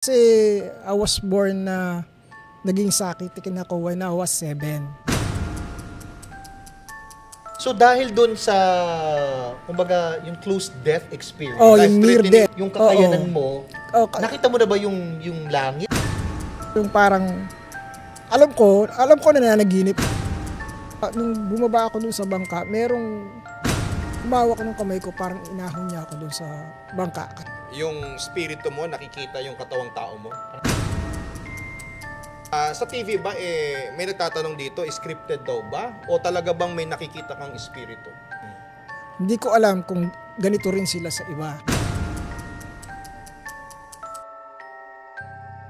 Kasi I was born na naging sakitikin ako when I was 7. So dahil doon sa, kumbaga, yung close death experience, yung near death, yung kakayanan mo, nakita mo na ba yung langit? Yung parang, alam ko na nanaginip. Nung bumaba ako dun sa bangka, merong humawak ng kamay ko, parang inahon niya ako dun sa bangka. Yung spirito mo, nakikita yung katawang tao mo? Sa TV ba, may nagtatanong dito, scripted daw ba? O talaga bang may nakikita kang espiritu? Hindi ko alam kung ganito rin sila sa iba.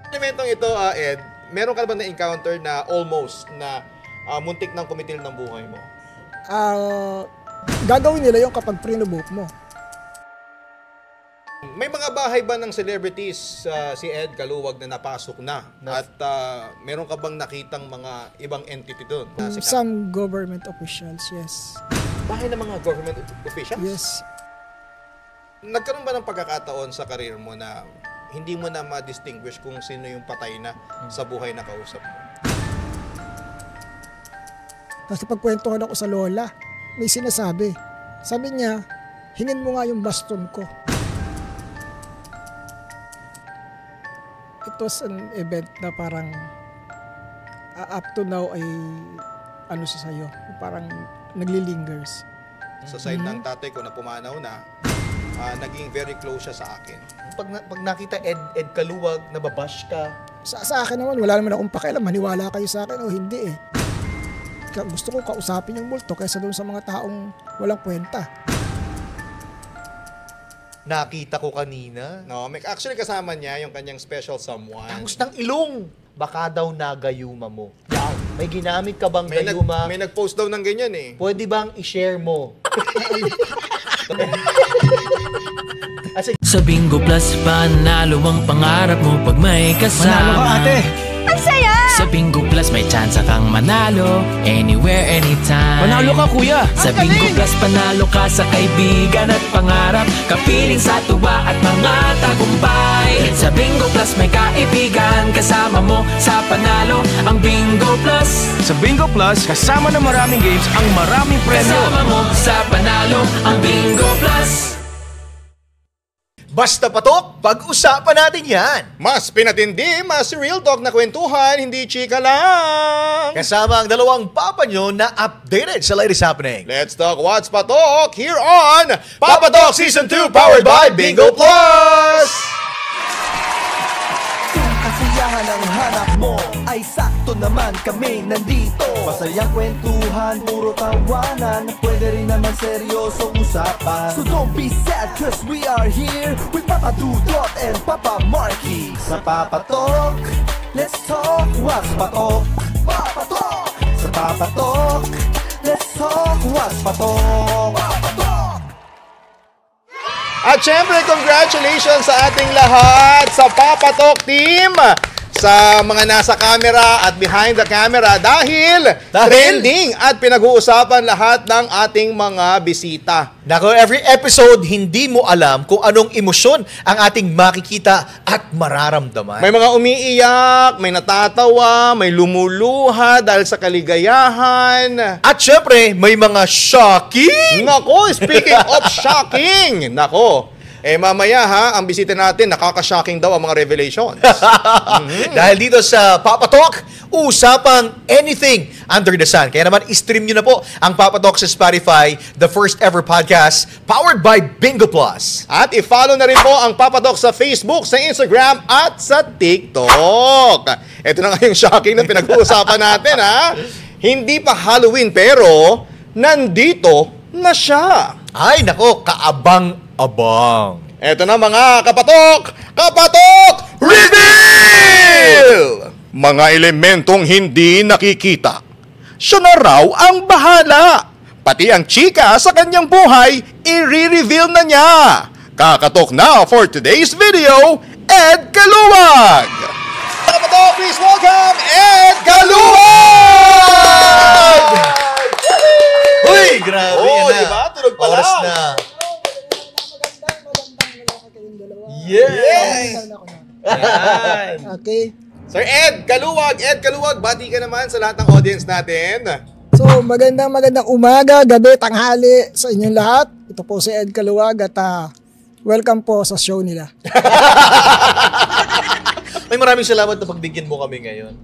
Elementong ito, Ed, meron ka ba na-encounter na almost na muntik ng kumitil ng buhay mo? Gagawin nila yung kapag pre-book mo. May mga bahay ba ng celebrities si Ed Caluwag na napasok na? At meron ka bang nakitang mga ibang entity doon? Some government officials, yes. Bahay ng mga government officials? Yes. Nagkaroon ba ng pagkakataon sa karir mo na hindi mo na ma-distinguish kung sino yung patay na sa buhay na kausap mo? Tapos pagkwentuhan ako sa lola, may sinasabi. Sabi niya, hingin mo nga yung baston ko. It was an event na parang up to now ay ano siya sa'yo, parang naglilingers. Sa side ng tatay ko na pumanaw na, naging very close siya sa akin. Pag nakita Ed Caluwag, nababash ka? Sa akin naman, wala naman akong pakialam. Maniwala kayo sa akin o hindi eh. Gusto ko kausapin yung multo kaysa doon sa mga taong walang kwenta. Nakita ko kanina. No, actually kasama niya yung kanyang special someone. Tangos ng ilong. Baka daw nagayuma mo. Yan. May ginamit ka bang gayuma? May nag-post daw ng ganyan eh. Pwede bang i-share mo? Sa Bingo Plus, panalo ang pangarap mo pag may kasama. Manalo ka, ate! Ang saya! Sa Bingo Plus, may chance kang manalo anywhere, anytime. Manalo ka, kuya! Sa Bingo Plus, panalo ka sa kaibigan at pangarap, kapiling sa tuwa at mga tagumpay. Sa Bingo Plus, may kaibigan kasama mo sa panalo, ang Bingo Plus. Sa Bingo Plus, kasama ng maraming games ang maraming premyo. Kasama mo sa panalo, ang Bingo Plus. Basta patok, pag-usapan natin yan. Mas pinatindi, mas real talk na kwentuhan, hindi chika lang. Kasama ang dalawang papa nyo na updated sa latest happening. Let's talk what's patok here on Papa Talk Season 2 powered by Bingo Plus. Kung kasiyahan ang hanap mo, ay sakto naman kami nandito. Masayang kwentuhan, puro tawanan, pwede rin naman seryosong usapan. So don't be sad cause we are here with Papa Dudot and Papa Marky. Sa Papa Talk, let's talk what's patok. Papa Talk! Sa Papa Talk, let's talk what's patok. Papa Talk! At syempre, congratulations sa ating lahat sa Papa Talk team, sa mga nasa camera at behind the camera dahil trending at pinag-uusapan lahat ng ating mga bisita. Nako, every episode, hindi mo alam kung anong emosyon ang ating makikita at mararamdaman. May mga umiiyak, may natatawa, may lumuluha dahil sa kaligayahan. At syempre, may mga shocking! Nako, speaking of shocking, nako, mamaya ang bisita natin, nakaka-shocking daw ang mga revelations. Dahil dito sa Papa Talk, usapang anything under the sun. Kaya naman, i-stream nyo na po ang Papa Talk sa Spotify, the first ever podcast, powered by Bingo Plus. At i-follow na rin po ang Papa Talk sa Facebook, sa Instagram, at sa TikTok. Ito na nga yung shocking na pinag-uusapan natin, Hindi pa Halloween, pero nandito na siya. Ay, nako, kaabang-abang. Eto na mga kapatok! Kapatok Reveal! Mga elementong hindi nakikita. Siya na raw ang bahala. Pati ang chika sa kanyang buhay, i-reveal na niya. Kakatok na for today's video, Ed Caluwag! Kapatok, please welcome Ed Caluwag! Uy, grabe yan na. Diba? Tunog pa Oras lang. na. Magandang lalaki kayong dalawa. Yes! Ako na. Yan. Yan. Okay. Sir Ed Kaluwag, bati ka naman sa lahat ng audience natin. So, magandang umaga, gabi, tanghali sa inyong lahat. Ito po si Ed Kaluwag at welcome po sa show nila. May maraming salamat na pagbigyan mo kami ngayon.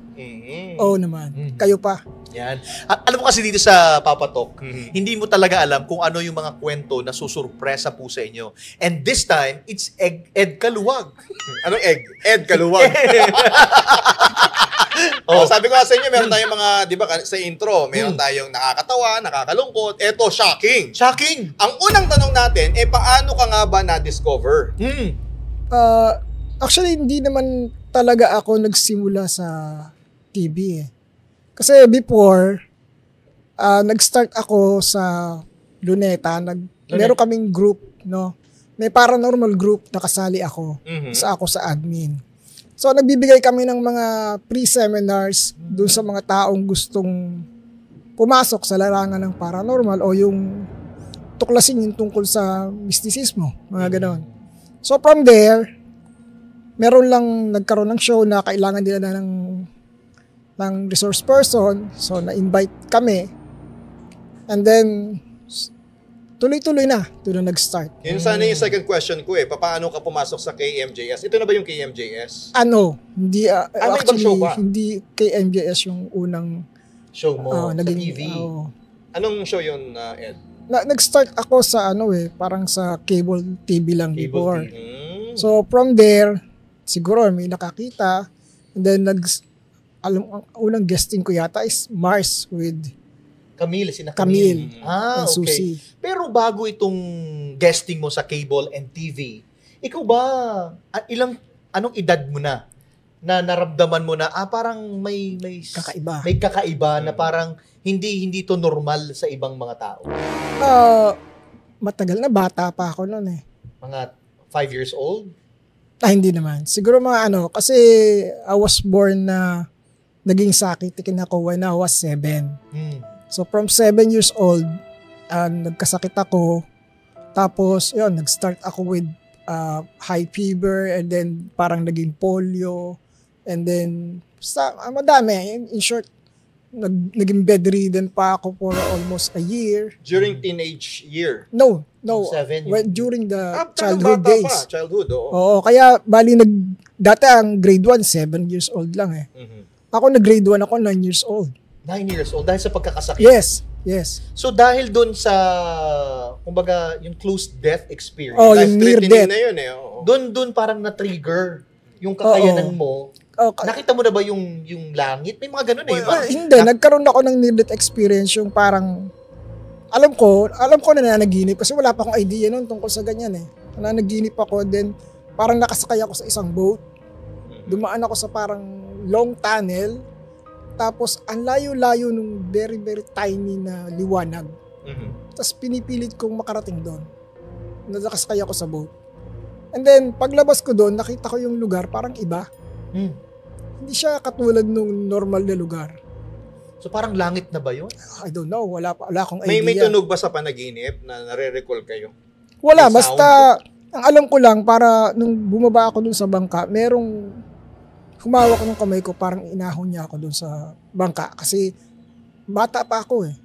Oo naman. Kayo pa. Yan. Alam mo kasi dito sa Papa Talk, hindi mo talaga alam kung ano yung mga kwento na susurpresa po sa inyo. And this time, it's Ed Kaluwag. Anong egg? Ed Kaluwag. Sabi ko nga sa inyo, meron tayong mga, di ba, sa intro, meron tayong nakakatawa, nakakalungkot. Eto, shocking. Shocking! Ang unang tanong natin, paano ka nga ba na-discover? Actually, hindi naman talaga ako nagsimula sa TV eh. Kasi before, nag-start ako sa Luneta. Meron kaming group, no? May paranormal group na kasali ako. Ako sa admin. So, nagbibigay kami ng mga pre-seminars dun sa mga taong gustong pumasok sa larangan ng paranormal o yung tuklasin yung tungkol sa mysticismo, mga ganon. So, from there, meron lang nagkaroon ng show na kailangan nila na ng resource person. So, na-invite kami. And then, tuloy-tuloy na. Doon na nag-start. Yun sana yung second question ko paano ka pumasok sa KMJS? Ito na ba yung KMJS? Hindi, ibang actually, show ba? hindi KMJS yung unang Show mo sa naging, TV. Anong show yun, Ed? Nag-start ako sa parang sa cable TV lang before. TV. So, from there, siguro may nakakita. And then, ang unang guesting ko yata is Mars with Camille. Camille okay. and Susie. Pero bago itong guesting mo sa cable and TV, ikaw ba, anong edad mo na naramdaman mo na parang may Kakaiba. May kakaiba na parang hindi to normal sa ibang mga tao? Matagal na, bata pa ako noon eh. Mga 5 years old? Hindi naman. Siguro mga kasi I was born na naging sakitin ako when I was 7. So from 7 years old, nagkasakit ako. Tapos, nag-start ako with high fever and then parang naging polio. And then, madami. In short, naging bedridden pa ako for almost a year. During teenage year? No. 7 During the bata childhood days. Pa. Childhood, oo. Oo, kaya bali dati ang grade 1, 7 years old lang eh. Ako nag-grade 1 ako, 9 years old. 9 years old dahil sa pagkakasakit? Yes. So dahil doon sa, kumbaga, yung close death experience, yung near death. Na yun doon parang na-trigger yung kakayanan mo. Nakita mo na ba yung langit? May mga ganun hindi, nagkaroon ako ng near-death experience yung parang, alam ko na nanaginip kasi wala pa akong idea noon tungkol sa ganyan eh. Nanaginip ako, then parang nakasakay ako sa isang boat. Dumaan ako sa parang long tunnel. Tapos, ang layo-layo nung very, very tiny na liwanag. Tapos, pinipilit kong makarating doon. Nakasakay ako sa boat. And then, paglabas ko doon, nakita ko yung lugar, parang iba. Hindi siya katulad nung normal na lugar. So, parang langit na ba yun? I don't know. Wala akong idea. May tunog ba sa panaginip na nare-recall kayo? Wala. May Basta, ang alam ko lang, para nung bumaba ako doon sa bangka, merong humawak ng kamay ko, parang inahon niya ako doon sa bangka. Kasi, bata pa ako eh.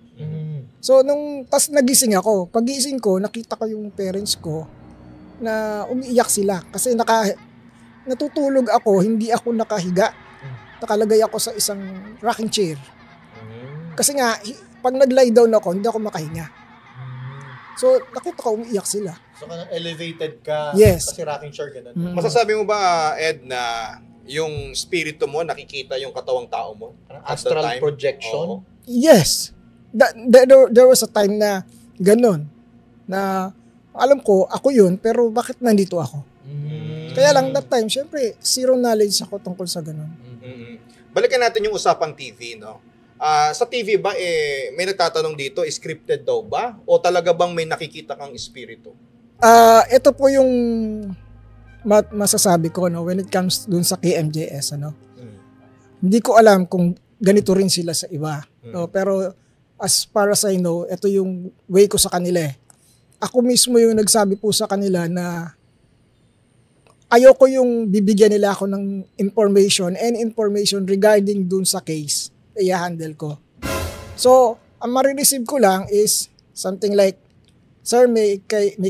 So, tas nagising ako. Pagising ko, nakita ko yung parents ko na umiiyak sila. Kasi natutulog ako, hindi ako nakahiga. Nakalagay ako sa isang rocking chair. Kasi nga, pag nag-lie down ako, hindi ako makahinga. So, nakita ko umiiyak sila. So, elevated ka. Yes. Kasi rocking chair, ganun. Masasabi mo ba, Ed, na yung spirito mo, nakikita yung katawang tao mo? Astral projection? Yes. There was a time na ganun. Na alam ko, ako yun, pero bakit nandito ako? Kaya lang that time, syempre, zero knowledge ako tungkol sa ganun. Balikan natin yung usapang TV, no? Sa TV ba, may nagtatanong dito, scripted daw ba? O talaga bang may nakikita kang espiritu? Ito po yung masasabi ko, no, when it comes dun sa KMJS, ano. Hindi ko alam kung ganito rin sila sa iba. No? Pero as far as I know, ito yung way ko sa kanila eh. Ako mismo yung nagsabi po sa kanila na ayoko yung bibigyan nila ako ng information regarding dun sa case, i-handle ko. So, ang marireceive ko lang is something like, sir, may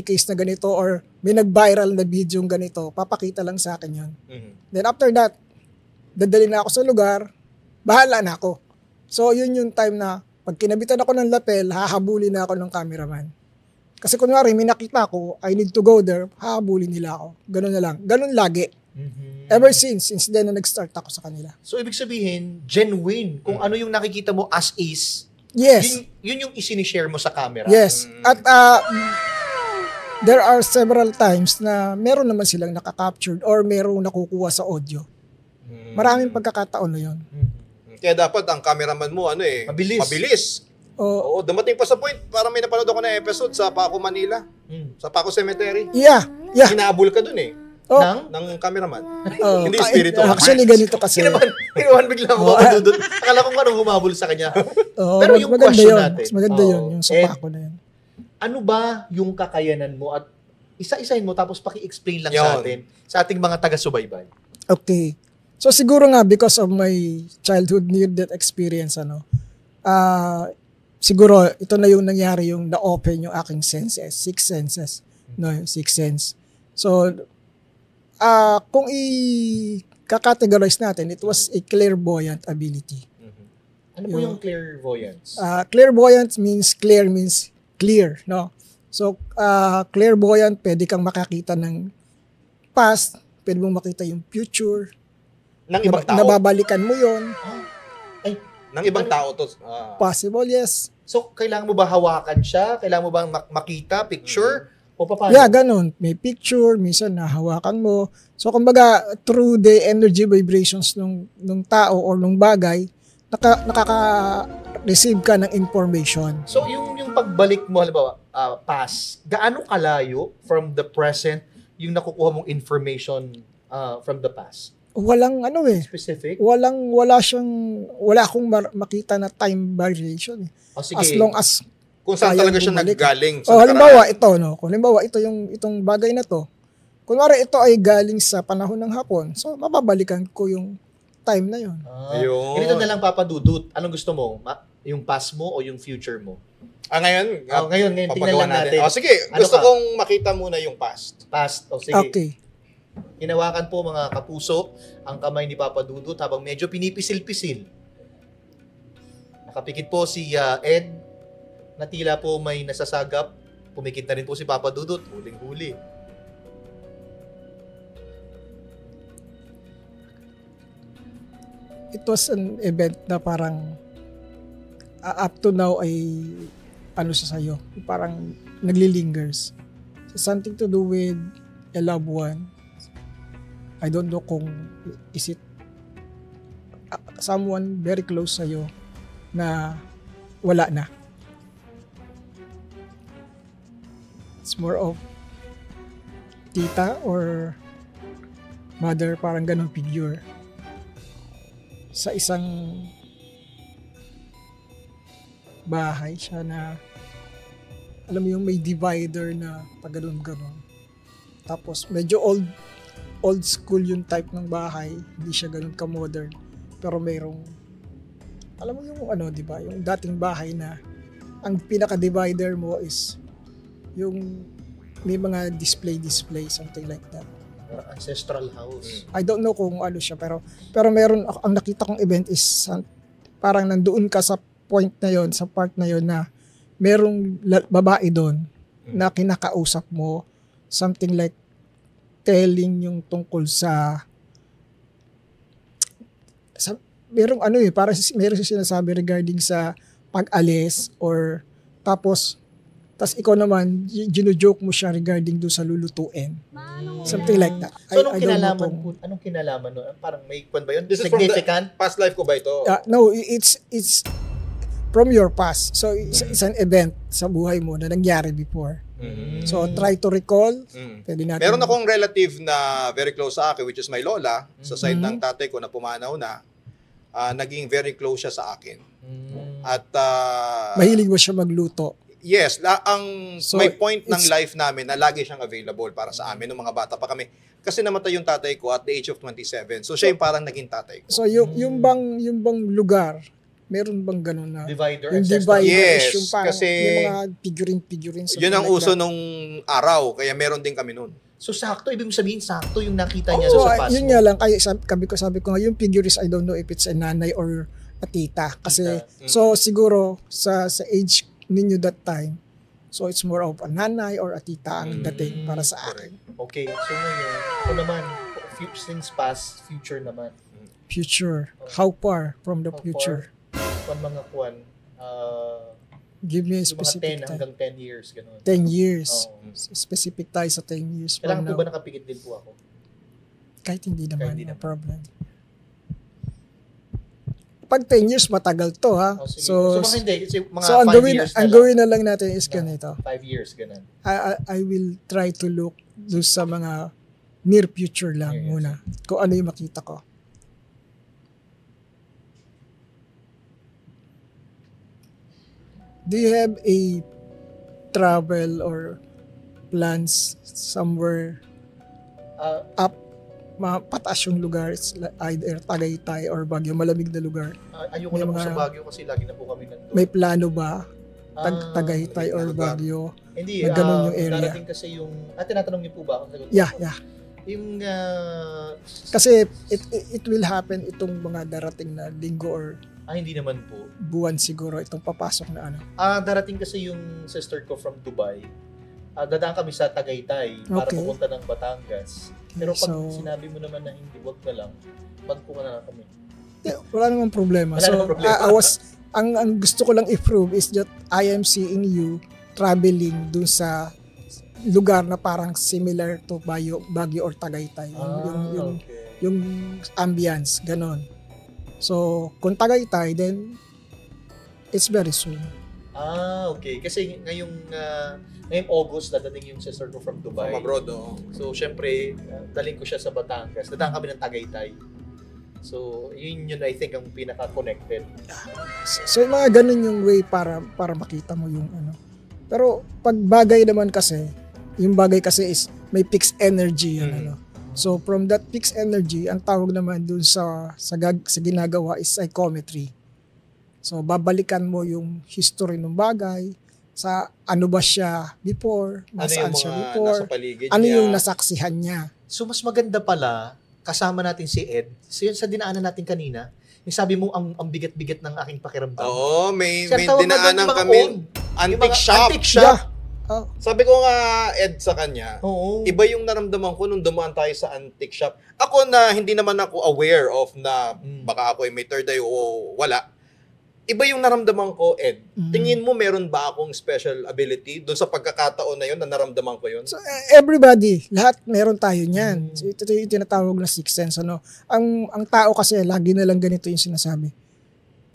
case na ganito or may nag-viral na video ganito, papakita lang sa akin yun. Then after that, dadali na ako sa lugar, bahala na ako. So, yun yung time na pag kinabitan ako ng lapel, hahabulin na ako ng cameraman. Kasi kunwari, may nakita ko, I need to go there, hahabulin nila ako. Ganun na lang. Ganun lagi. Ever since then na nag-start ako sa kanila. So, ibig sabihin, genuine. Kung ano yung nakikita mo as is, Yes. yun yung isinishare mo sa camera. Yes. At there are several times na meron naman silang nakaka-captured or merong nakukuha sa audio. Maraming pagkakataon na yun. Kaya dapat ang cameraman mo, mabilis. Oo, dumating pa sa point, parang may napanood ako na episode sa Paco, Manila. Sa Paco Cemetery. Yeah. Hinahabol ka dun eh. Oh. Ng cameraman. Oh, Hindi espiritu. Actually, ganito kasi. Kinabahan bigla ako doon. Akala ko anong humabol sa kanya. Pero yung maganda question yun. natin. Mas maganda yun, yung sa Paco na yun. Ano ba yung kakayanan mo at isa-isahin mo tapos paki-explain lang Yun. sa atin, sa ating mga taga-subaybay. Okay. So siguro nga because of my childhood near-death experience, siguro ito na yung nangyari, yung na-open yung aking senses, six senses. No, six sense. So, kung i-categorize natin, it was a clairvoyant ability. Ano po yung clairvoyance? Clairvoyant means clear, no? So, clairvoyant, pwede kang makakita ng past, pwede mong makita yung future, Ng ibang tao. nababalikan mo yon. Ay, Ng ibang tao to. Possible, yes. so, kailangan mo ba hawakan siya? Kailangan mo bang makita, picture? O paano? Yeah, ganun. May picture, minsan nahawakan mo. So, kumbaga, through the energy vibrations nung tao or nung bagay, nakaka-receive ka ng information. So, yung pagbalik mo, halimbawa, past, gaano kalayo from the present yung nakukuha mong information from the past? Walang Specific? wala akong makita na time variation. O sige. As long as Kung saan kayang talaga siya bumalik. naggaling. Sa halimbawa ito, no? Kung halimbawa ito itong bagay na to. Kunwari ito ay galing sa panahon ng Hapon. So mababalikan ko yung time na yon. Ayun. Ganito na lang, Papa Dudut. Anong gusto mo? Yung past mo o yung future mo? Ngayon, Ngayon, tingnan papagawa lang natin. Sige, Ano gusto ka? kong makita muna yung past. Past. O sige. Okay. Hinawakan po mga kapuso ang kamay ni Papa Dudut habang medyo pinipisil-pisil. Nakapikit po si Ed na tila po may nasasagap. Pumikit na rin po si Papa Dudut. Huling-huli. It was an event na parang up to now ay siya sa'yo. Parang naglilingers. So, something to do with a loved one. I don't know kung is it someone very close sa'yo na wala na. It's more of tita or mother, parang ganun figure. Sa isang bahay siya na alam mo yung may divider na pag ganun. Tapos medyo old school yung type ng bahay, hindi siya ganun ka-modern. Pero mayroong alam mo yung di ba, yung dating bahay na ang pinaka-divider mo is yung may mga display, something like that. Ancestral house. I don't know kung ano siya, pero meron ang nakita kong event is parang nandoon ka sa point na yon, sa part na yon na merong babae doon na kinakausap mo, something like telling yung tungkol sa merong parang meron siya sinasabi regarding sa pag-alis or tapos ikaw naman, gino-joke mo siya regarding doon sa lulutuin. Something like that. So, anong kinalaman nun? Parang may kwan ba yun? This is significant? from the past life ko ba ito? No, it's from your past. So, it's an event sa buhay mo na nangyari before. So, try to recall. Pwede natin. Meron akong relative na very close sa akin, which is my lola, sa side ng tatay ko na pumanaw na. Naging very close siya sa akin. At mahilig mo siya magluto. Yes, So, may point ng it's- life namin na lagi siyang available para sa amin nung mga bata pa kami. Kasi namatay yung tatay ko at the age of 27. So siya yung parang naging tatay ko. So yung bang lugar, meron bang ganun na Divider, yung ancestor. divider Yes, is yung parang kasi- yung mga figurine Yun ang uso nung araw, kaya meron din kami nun. So sakto, ibig mo sabihin sakto yung nakita niya So sa past yun mo. nga lang, kaya sabi ko nga, yung figures, I don't know if it's a nanay or a tita. Kasi, so siguro, sa age ninyo that time, so it's more of a nanay or a tita ang dating para sa akin. Okay, so ngayon, ako naman, since past, future naman. Future. How far from the How future? Kung mga kuwan, Give me a yung mga 10 specific time. hanggang 10 years, ganun. 10 years. Oo. Specific tayo sa 10 years from Kailangan po now. ba nakapikit din po ako? Kahit hindi naman, hindi no naman. problem. Pag 10 years, matagal to, ha? Oh, sige. So, mga hindi, kasi mga so ang 5 gawin, years na ang lang. gawin na lang natin is ganito. 5 years, ganun. I will try to look doon sa mga near future lang Yes. muna. Kung ano yung makita ko. Do you have a travel or plans somewhere up, pataas yung lugar? It's either Tagaytay or Baguio, malamig na lugar. Ayoko May na po mga- sa Baguio kasi lagi na po kami nandun. May plano ba? Ah, Tagaytay or lugar. Baguio? Hindi, na ganun yung area. darating kasi yung, tinatanong niyo po ba ako? Sagot Yeah, ko. yeah. Yung, Kasi it will happen itong mga darating na linggo or hindi naman po. buwan siguro itong papasok na ano. Darating kasi yung sister ko from Dubai. Dadaan kami sa Tagaytay para Okay. pupunta ng Batangas. Pero pag So- sinabi mo naman na hindi, wag na lang, magpunta na lang kami. Wala namang problema. Wala namang problema. Ang gusto ko lang i-prove is that I am seeing you traveling dun sa lugar na parang similar to Baguio or Tagaytay. Okay. Yung ambience, ganon. So, kung Tagaytay, then it's very soon. Okay. Kasi ngayong August, dadating yung sister ko from Dubai. From abroad, oh. So, syempre, daling ko siya sa Batangas. Dadaan kami ng Tagaytay. So, yun I think ang pinaka-connected. So, yung mga ganun yung way para makita mo yung ano. Pero, pag bagay naman kasi, yung bagay kasi is may fixed energy yan, ano. So, from that fixed energy, ang tawag naman dun sa ginagawa is psychometry. So, babalikan mo yung history ng bagay, sa ano ba siya before, nasaan siya before, nasa paligid ano niya. yung nasaksihan niya. So, mas maganda pala, kasama natin si Ed. So, yun sa dinaanan natin kanina, yung sabi mo, ang bigat-bigat ng aking pakiramdam. Oo, may Siya tawag na dinaanan doon, mga kami. own. Yung Antique mga shop. antique shop. Oh, Sabi ko nga, Ed, sa kanya, Oo. iba yung naramdaman ko nung dumaan tayo sa antique shop. Ako na hindi naman ako aware of na baka ako ay may third eye o wala. Iba yung naramdaman ko, Ed. Tingin mo meron ba akong special ability doon sa pagkakataon na yun na naramdaman ko yun? So, everybody, lahat meron tayo niyan. So, ito yung tinatawag na sixth sense. Ano? Ang tao kasi, lagi na lang ganito yung sinasabi.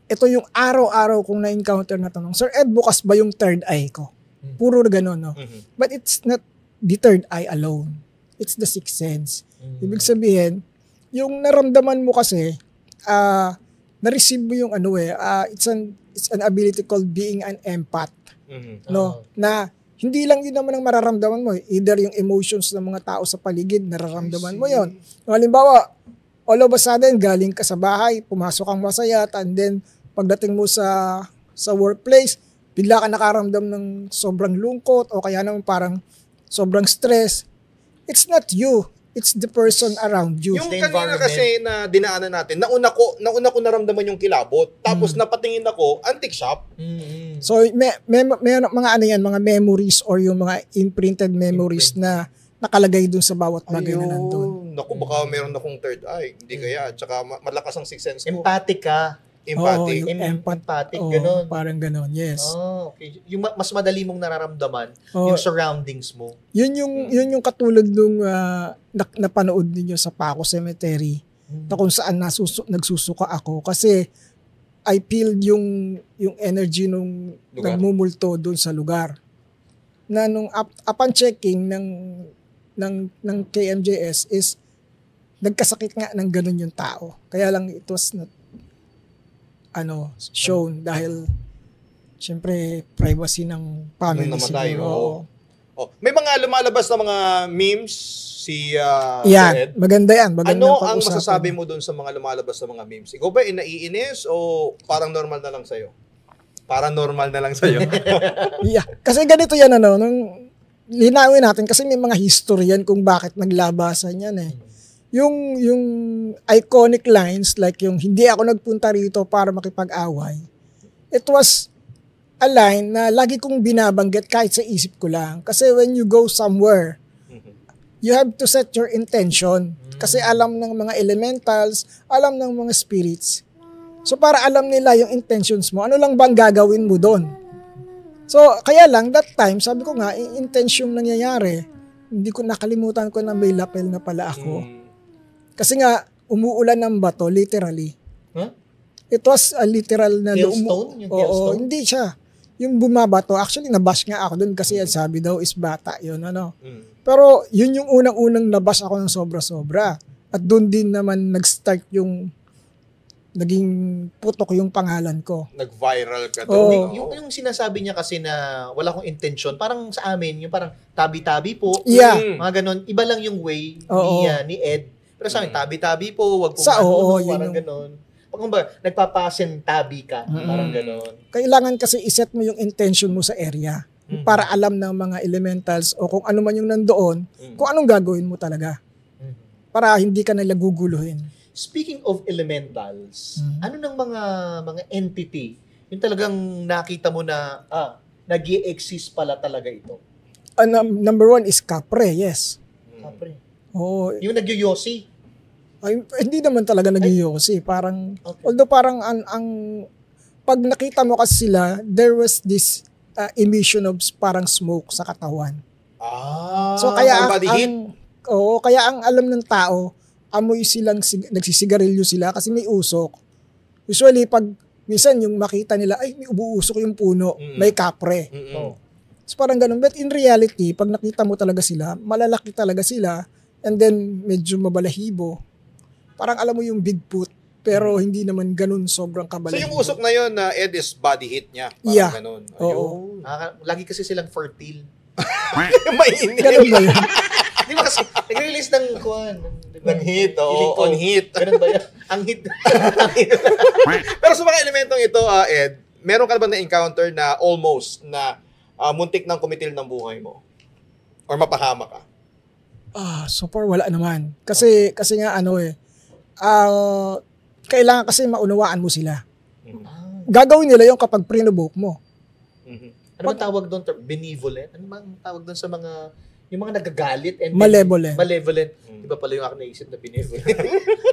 Ito yung araw-araw kong na-encounter na tanong, Sir Ed, bukas ba yung third eye ko? Puro ganun, no? But it's not the third eye alone. It's the sixth sense. Ibig sabihin, yung naramdaman mo kasi, na-receive mo yung ano it's an ability called being an empath. No? Na hindi lang yun naman ang mararamdaman mo. Either yung emotions ng mga tao sa paligid, nararamdaman mo yon. Halimbawa, all of a sudden, galing ka sa bahay, pumasok kang masaya, and then pagdating mo sa workplace, bigla ka nakaramdam ng sobrang lungkot o kaya naman parang sobrang stress. It's not you. It's the person around you. Yung the kanina environment. kasi na dinaanan natin, nauna ko naramdaman yung kilabot. Tapos napatingin ako, antique shop. So, may mga ano yan, mga memories or yung mga imprinted memories na nakalagay dun sa bawat bagay na nandun. Naku, baka meron akong third eye. Hindi kaya. Tsaka malakas ang sixth sense ko. Empathic ka. Empathic. Oo, yung Empathic, Oo, ganun. parang ganun, yes. Okay. Yung mas madali mong nararamdaman, Oo. yung surroundings mo. Yun yung katulad nung napanood ninyo sa Paco Cemetery na kung saan nagsusuka ako kasi I feel yung energy nung Lugar. nagmumulto doon sa lugar. Na nung upon checking ng KMJS is nagkasakit nga ng ganun yung tao. Kaya lang it was not shown dahil Siyempre, privacy ng family Nung namatay, siguro. oo. Oh, may mga lumalabas na mga memes si Yan, Ed. maganda yan. Magandang Ano ang pag-usapan. masasabi mo doon sa mga lumalabas na mga memes? Ikaw ba naiinis o parang normal na lang sa'yo? Parang normal na lang sa'yo. Yeah. Kasi ganito yan, nung linawin natin, kasi may mga history yan kung bakit naglabasan yan eh. Yung iconic lines, like yung hindi ako nagpunta rito para makipag-away, it was a line na lagi kong binabanggit kahit sa isip ko lang. Kasi when you go somewhere, you have to set your intention. Kasi alam ng mga elementals, alam ng mga spirits. So para alam nila yung intentions mo, ano lang bang gagawin mo doon? So kaya lang, that time, sabi ko nga, intention nangyayari. Hindi ko nakalimutan ko na may lapel na pala ako. Kasi nga, umuulan ng bato, literally. Huh? It was a literal na Hailstone? Yung hailstone? Oo, hindi siya. Yung bumabato, actually nabash nga ako dun kasi yan sabi daw is bata yun, Pero yun yung unang-unang nabash ako ng sobra-sobra. At dun din naman nag-start yung naging putok yung pangalan ko. Nag-viral ka Oo. doon. Yung sinasabi niya kasi na wala akong intention, parang sa amin, yung parang tabi-tabi po, Yeah. mga ganon. Iba lang yung way Oo. ni Ed. Pero sa amin, tabi-tabi po, wag po Sa oo, manuno, yun parang yung- ganon. Pag ba, nagpapasen-tabi ka, parang ganon. Kailangan kasi iset mo yung intention mo sa area para alam ng mga elementals o kung ano man yung nandoon, kung anong gagawin mo talaga. Para hindi ka nila guguluhin. Speaking of elementals, ano ng mga entity, yung talagang nakita mo na, nag-i-exist pala talaga ito? Number one is kapre, yes. Kapre. Oo, Yung nagyoyosi. ay, hindi naman talaga nag-yosi. Parang, Okay. although parang ang pag nakita mo kasi sila, there was this emission of parang smoke sa katawan. So kaya body heat. kaya ang alam ng tao, amoy silang nagsisigarilyo sila kasi may usok. Usually pag minsan yung makita nila ay may umuusok yung puno, may kapre. Oh. So parang ganun. But in reality, pag nakita mo talaga sila, malalaki talaga sila and then medyo mabalahibo. Parang alam mo yung Bigfoot pero hindi naman ganun sobrang So kabalahibo. yung usok na yun, Ed, is body heat niya. Parang Yeah. ganun. Oo. Lagi kasi silang fertile. Mainit. Ganun ba yun? Di ba kasi, nag-release ng kuhan. Ng heat, oo, on heat. Ganun ba yan? Ang hit. Pero sa mga elementong ito, Ed, meron ka ba na-encounter na almost na muntik ng kumitil ng buhay mo? Or mapahama ka? So far wala naman. Kasi nga kailangan kasi maunawaan mo sila. Gagawin nila yung kapag pre-provoke mo. Ano bang tawag doon? Benevolent? Ano bang tawag doon sa mga, yung mga nagagalit? And Malevolent. Malevolent. Di ba pala yung aking naisip na benevolent?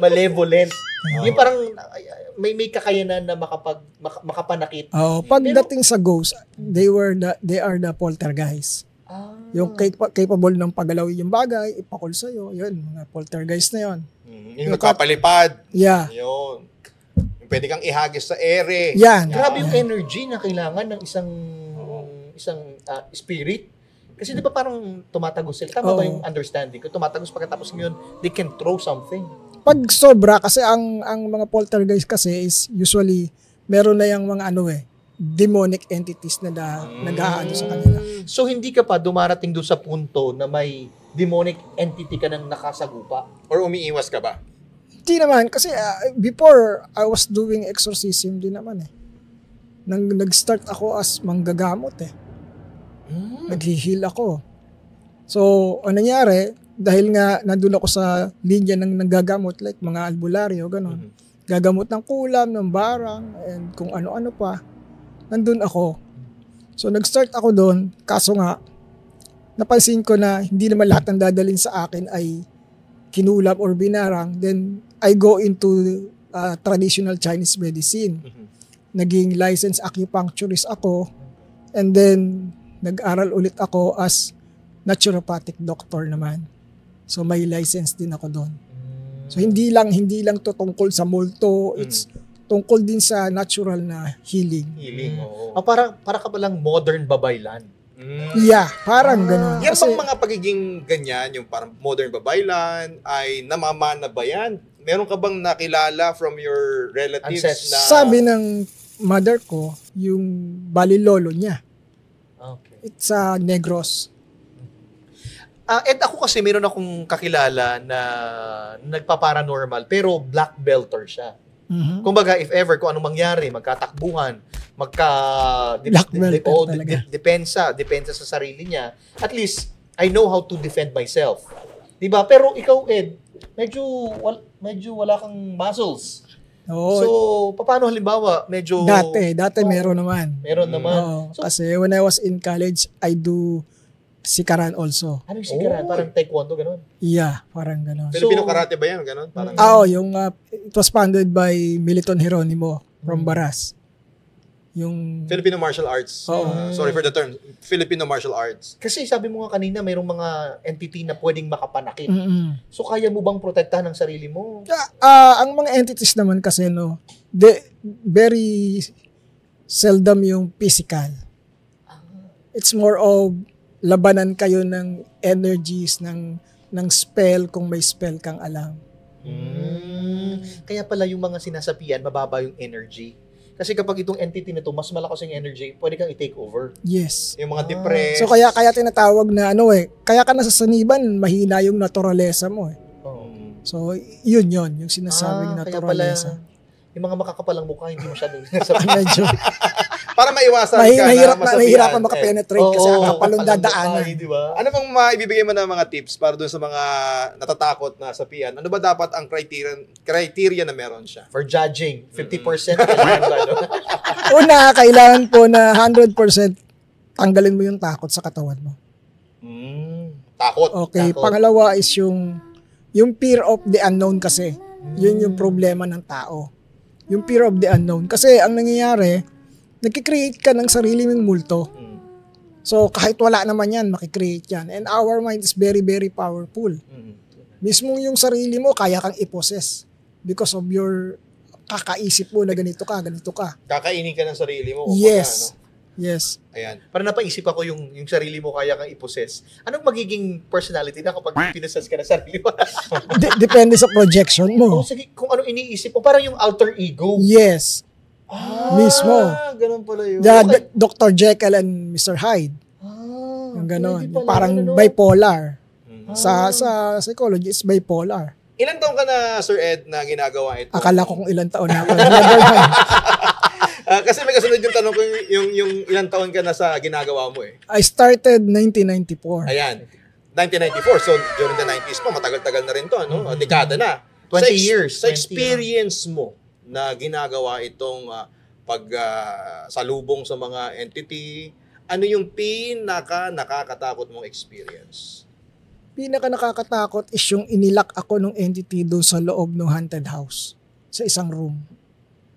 Malevolent. Yung parang may kakayanan na makapanakit. Pagdating sa ghost, they are the poltergeist. Yung capable ng pagalawin yung bagay, ipakol sa'yo, yun, mga poltergeist na yun. Yung nagpapalipad. Yeah. Yun. Yung pwede kang ihagis sa ere. Yan. Grabe yung energy na kailangan ng isang spirit. Kasi di ba parang tumatagos sila? Tama ba Oo. yung understanding ko? Tumatagos pagkatapos ngayon, they can throw something. Pag sobra, kasi ang mga poltergeist kasi is usually, meron na yung mga demonic entities na nag-aano sa kanila. So hindi ka pa dumarating doon sa punto na may demonic entity ka nang nakasagupa? Or umiiwas ka ba? Hindi naman, kasi before I was doing exorcism din naman nag-start ako as manggagamot Nag-heal ako. So, ano nangyari, dahil nga nandun ako sa linya ng nanggagamot, like mga albularyo, gano'n. Gagamot ng kulam, ng barang, and kung ano-ano pa. Nandun ako. So, nag-start ako doon, kaso nga, napansin ko na hindi naman lahat ng dadalhin sa akin ay kinulap or binarang. Then, I go into traditional Chinese medicine. Naging licensed acupuncturist ako. And then, nag-aral ulit ako as naturopathic doctor naman. So, may license din ako doon. So, hindi lang to tungkol sa multo. It's tungkol din sa natural na healing. Healing, oo. Para ka palang modern babaylan. Yeah, parang ganun. Yan Kasi, bang mga pagiging ganyan, yung parang modern babaylan, ay namamana ba yan? Meron ka bang nakilala from your relatives Ancestors. na... sabi ng mother ko, yung bali lolo niya. Okay. It's Negros. Ed, ako kasi meron akong kakilala na nagpa-paranormal pero black belter siya. Mhm. Kumbaga, if ever, kung anong mangyari, magkatakbuhan, Black belter talaga. depensa sa sarili niya, at least, I know how to defend myself. Diba? Pero ikaw, Ed, medyo wala kang muscles. Oo. So, paano halimbawa, medyo... Dati meron naman. Meron naman. Oo. So, Kasi when I was in college, I do sikaran also. anong sigaran? Parang taekwondo, gano'n? Yeah, parang gano'n. Filipino karate ba yan? Ganon? Parang, Yung it was founded by Militon Jeronimo from Baras. Yung Filipino martial arts. Sorry for the term. Filipino martial arts. Kasi sabi mo nga kanina, mayroong mga entity na pwedeng makapanakit. Mm-mm. So, kaya mo bang protektahan ang sarili mo? Ang mga entities naman kasi very seldom yung physical. It's more of labanan kayo ng energies ng spell kung may spell kang alam. Kaya pala yung mga sinasapian, mababa yung energy. Kasi kapag itong entity na to, mas malakas yung energy, pwede kang i-take over. Yes. Yung mga depressed. So kaya tinatawag na kaya ka nasasaniban, mahina yung naturalesa mo eh. So yun yung sinasabing Kaya naturalesa. pala, yung mga makakapalang mukha, hindi masyadong sinasabi. Medyo Para maiwasan ka na masabihan. nahihirapan makapenetrate kasi ang kapalong dadaanan. Diba? Ano bang maibibigay mo na mga tips para dun sa mga natatakot na sapian? Ano ba dapat ang criteria na meron siya? For judging, 50% kailangan ba, no? Una, kailangan po na 100% tanggalin mo yung takot sa katawan mo. Takot. Okay, Takot. pangalawa is yung fear of the unknown kasi. Yun yung problema ng tao. Yung fear of the unknown. Kasi ang nangyayari, nagkikreate ka ng sarili mong multo. So, kahit wala naman yan, makikreate yan. And our mind is very, very powerful. Mismo yung sarili mo, kaya kang i-possess because of your kakaisip mo na ganito ka. Kakainin ka ng sarili mo. Yes. Yes. Ayan. Para napaisip ako yung sarili mo kaya kang i-possess. Anong magiging personality na kapag pinassess ka ng sarili mo? Depende sa projection mo. Sige, kung anong iniisip mo, parang yung alter ego. Yes. Mismo. Ganun pala yun. Dr. Jekyll and Mr. Hyde. Yung ganon. pwede pala, Parang ano? bipolar. Sa psychology, it's bipolar. Ilan taon ka na, Sir Ed, na ginagawa ito? Akala ko kung ilang taon na ako. Never mind. Kasi may kasunod yung tanong ko yung ilang taon ka na sa ginagawa mo eh. I started 1994. Ayan. 1994. So, during the 90s pa, matagal-tagal na rin to, ano? Dekada na. 20 years. Sa experience mo na ginagawa itong salubong sa mga entity, ano yung nakakatakot mong experience? Pinaka nakakatakot is yung inilak ako ng entity doon sa loob ng haunted house. Sa isang room.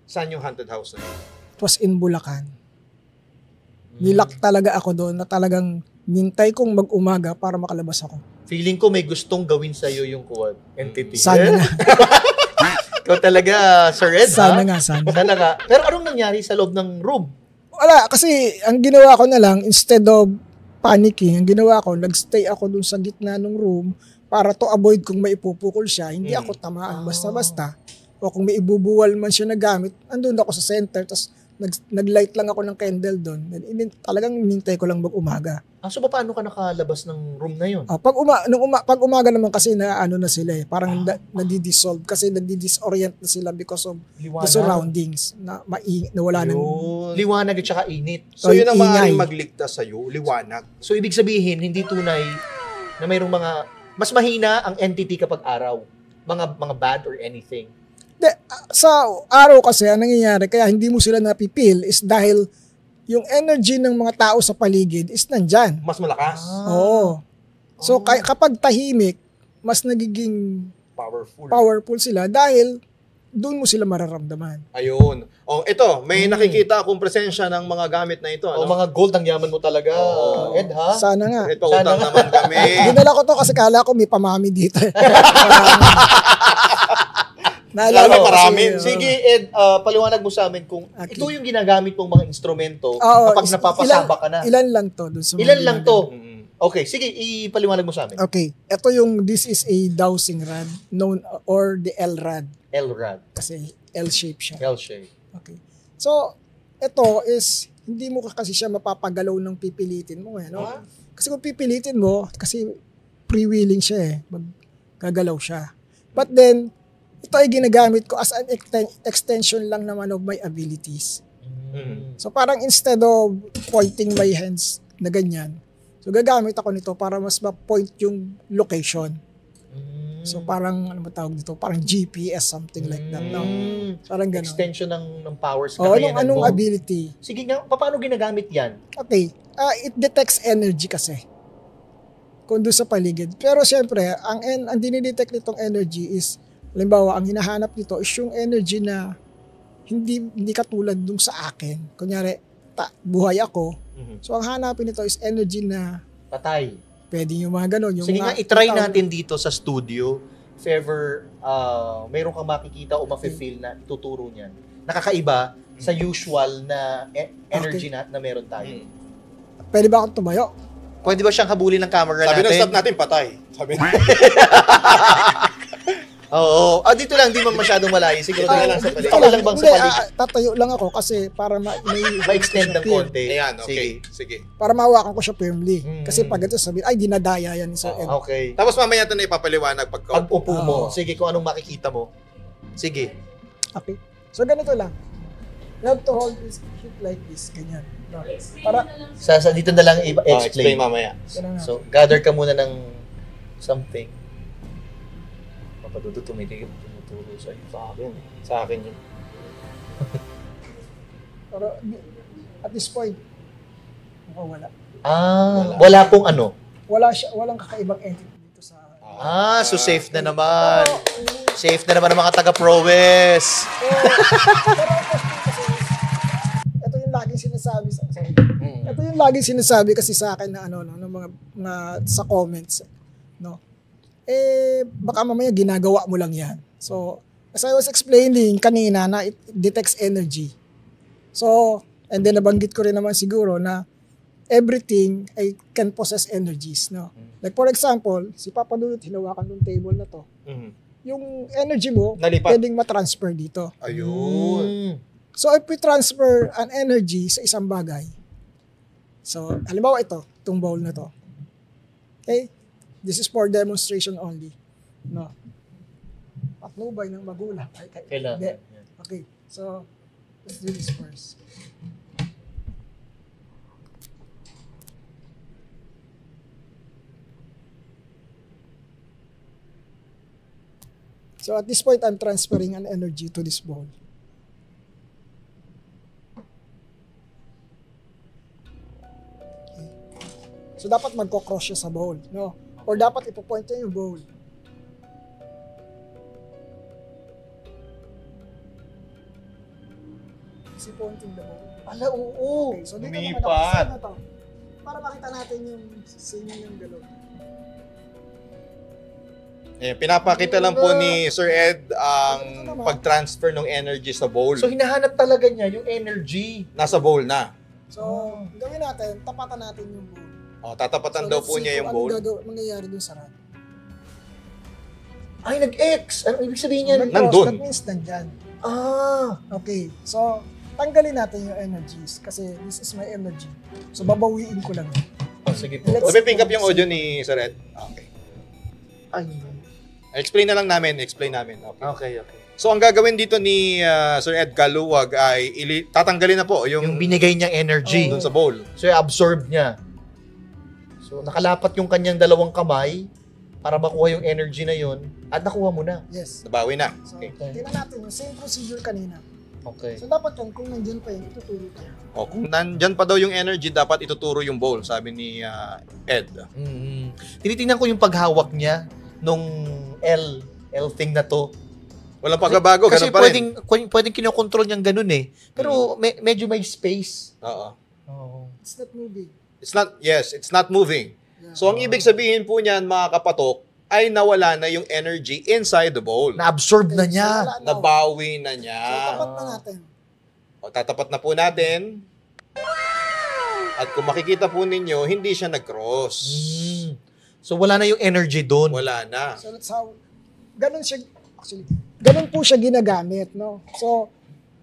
Saan yung haunted house na yun? It was in Bulacan. Nilak talaga ako doon na talagang nintay kong mag-umaga para makalabas ako. Feeling ko may gustong gawin sa'yo yung entity. Sana nga. Ikaw talaga, Sir Ed, Sana ha? nga, sana. Sana nga. Pero anong nangyari sa loob ng room? Wala, kasi ang ginawa ko na lang, instead of panicking, ang ginawa ko, nagstay ako dun sa gitna ng room para to avoid kung may ipupukol siya, hindi ako tamaan basta-basta. O kung may ibubuwal man siya na gamit, andun ako sa center, tapos nag-light lang ako ng candle doon. Talagang hinintay ko lang mag-umaga. So paano ka nakalabas ng room na yun? Pag umaga naman kasi na na sila eh, parang nadi-dissolve kasi nadi-disorient na sila because of Liwanag. the surroundings na wala nang Liwanag at saka init. So, yun ang ingay. maaaring magligtas sa'yo, liwanag. So, ibig sabihin, hindi tunay na mayroong mas mahina ang entity kapag araw. Mga bad or anything. Sa araw kasi, ang nangyayari, kaya hindi mo sila napipil is dahil yung energy ng mga tao sa paligid is nandyan. Mas malakas. Oo. So, kapag tahimik, mas nagiging powerful sila dahil doon mo sila mararamdaman. Ayun. Ito, may nakikita akong presensya ng mga gamit na ito. O Ano? mga gold ang yaman mo talaga, Ed, ha? Sana nga. Ed, pautang naman kami. Dinala ko to kasi kala ko may pamami dito. Lalo ko marami. kasi, Sige, Ed, paliwanag mo sa amin kung Okay. ito yung ginagamit mong mga instrumento Oo, kapag napapasaba ka na. Ilan lang to. Dun sa mga Ilan lang to? Mm. Okay, sige, ipaliwanag mo sa amin. Okay. Ito this is a dowsing rod known or the L rod L-rad, kasi L shape siya. L-shape. Okay. So, ito is, hindi mo kasi siya mapapagalaw ng pipilitin mo no? Kasi kung pipilitin mo, kasi freewheeling siya gagalaw siya. But then, ito ay ginagamit ko as an extension lang naman of my abilities. So parang instead of pointing my hands na ganyan, so gagamit ako nito para mas ma-point yung location. So parang, ano ba tawag dito? Parang GPS, something like that. No? Parang gano'n. Extension ng powers, anong ability? Sige nga, paano ginagamit yan? Okay. It detects energy kasi. Kung doon sa paligid. Pero siyempre, ang dinidetect nitong energy is, halimbawa, ang hinahanap nito is yung energy na hindi katulad dun sa akin. Kunyari, buhay ako. So ang hanapin nito is energy na Patay. pwede yung mga ganon. Yung Sige mga nga, itry natin dito sa studio if ever mayroon kang makikita o mafe-feel na tuturo niyan. Nakakaiba sa usual na energy na meron tayo. Pwede ba akong tumayo? Pwede ba siyang habulin ng camera Sabi natin? ng staff natin, patay. Sabi na. Oo. Dito lang, di man masyadong malayo. Siguro doon lang sa paligid. Dito Okay lang bang sa paligid? Tatayo lang ako kasi para Ma-extend ng konti. Ayan, okay. Sige. Para mahawakan ko siya firmly. Mm. Kasi pag ito sabihin, ay dinadaya yan. So, Okay. Tapos mamaya ito na ipapaliwanag Pag pagka. upo mo, sige kung anong makikita mo. Sige. Okay. So ganito lang. You have to hold this shit like this. Ganyan. No? Para, Dito na lang Explain explain. mamaya. ganun nga. So, gather ka muna ng something. Papadudot tumuturo sa'yo. Sa akin yun. Pero at this point, mukhang wala. Wala pong ano. Walang kakaibang entity dito sa... So safe na naman. Safe na naman ang mga taga-Prowess. Ito yung laging sinasabi Ito yung laging sinasabi kasi sa akin na ng mga sa comments, no. Baka mamaya ginagawa mo lang 'yan. So, as I was explaining kanina na it detects energy. So, and then nabanggit ko rin naman siguro na everything ay can possess energies, no. Like for example, si Papa Dulot hinawakan ng table na to. Yung energy mo Nalipat. pwedeng ma-transfer dito. Ayun. So, if we transfer an energy sa isang bagay, so, halimbawa itong bowl na to. Okay? This is for demonstration only. No. Patnubay ng magulang. Kailangan. Hindi. Okay. So, let's do this first. So, at this point, I'm transferring an energy to this bowl. So, dapat magko-cross siya sa bowl, no? Or dapat ipo-point niya yung bowl. Kasi pointing the bowl. Oo. Okay, so dito Lumipat. naman ako, na to. Para makita natin yung same yung galaw. Pinapakita lang po ni Sir Ed ang pag-transfer ng energy sa bowl. So hinahanap talaga niya yung energy. Nasa bowl na. So, gawin natin, tapatan natin yung bowl. Tatapatan daw po niya yung bowl. Anong mangyayari dun sa rod? Ay, nag-X. Ano ibig sabihin yan? Nandun. That means nandyan. Okay. So, tanggalin natin yung energies kasi this is my energy. So, babawiin ko lang. Sige po. Let's- Sabi pick up yung audio ni Sir Ed. Okay. Ay. Explain na lang namin. Explain namin. Okay. So, ang gagawin dito ni Sir Ed Kaluwag ay tatanggalin na po Yung binigay niyang energy. dun sa bowl. So, absorb niya. So, nakalapat yung kanyang dalawang kamay para makuha yung energy na yun at nakuha mo na. Yes. Nabawi na. So, Okay. tingnan natin yung same procedure kanina. Okay. So, dapat yan, kung nandyan pa yun, ituturo tayo. Kung nandyan pa daw yung energy, dapat ituturo yung bowl, sabi ni Ed. Tinitingnan ko yung paghawak niya nung L thing na to. Walang pagbabago, Kasi ganun pa rin. pwedeng kinokontrol niyang ganun eh. Pero medyo may space. Oo. It's not moving. It's not moving. So, ang ibig sabihin po niyan, mga kapatok, ay nawala na yung energy inside the bowl. Na-absorb na niya. So, wala na. Nabawi na niya. So, tapat na natin. Tatapat na po natin. At kung makikita po ninyo, hindi siya nag-cross. So wala na yung energy doon. Wala na. So, that's how, ganun po siya ginagamit, no? So,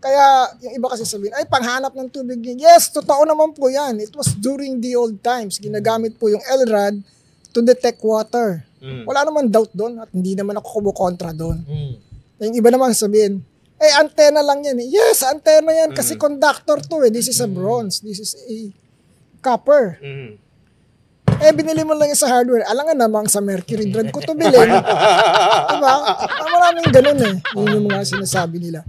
Kaya yung iba kasi sabihin, ay panghanap ng tubig yun. Yes, totoo naman po yan. It was during the old times. Ginagamit po yung LRAD to detect water. Wala naman doubt doon at hindi naman ako kumukontra doon. Yung iba naman sabihin, antena lang yan. Yes, antena yan kasi conductor to eh. This is a bronze. This is a copper. Binili mo lang yung sa hardware. Alam nga namang sa Mercury Drug ko to bilhin. Diba? Maraming ganun eh. Yun yung mga sinasabi nila.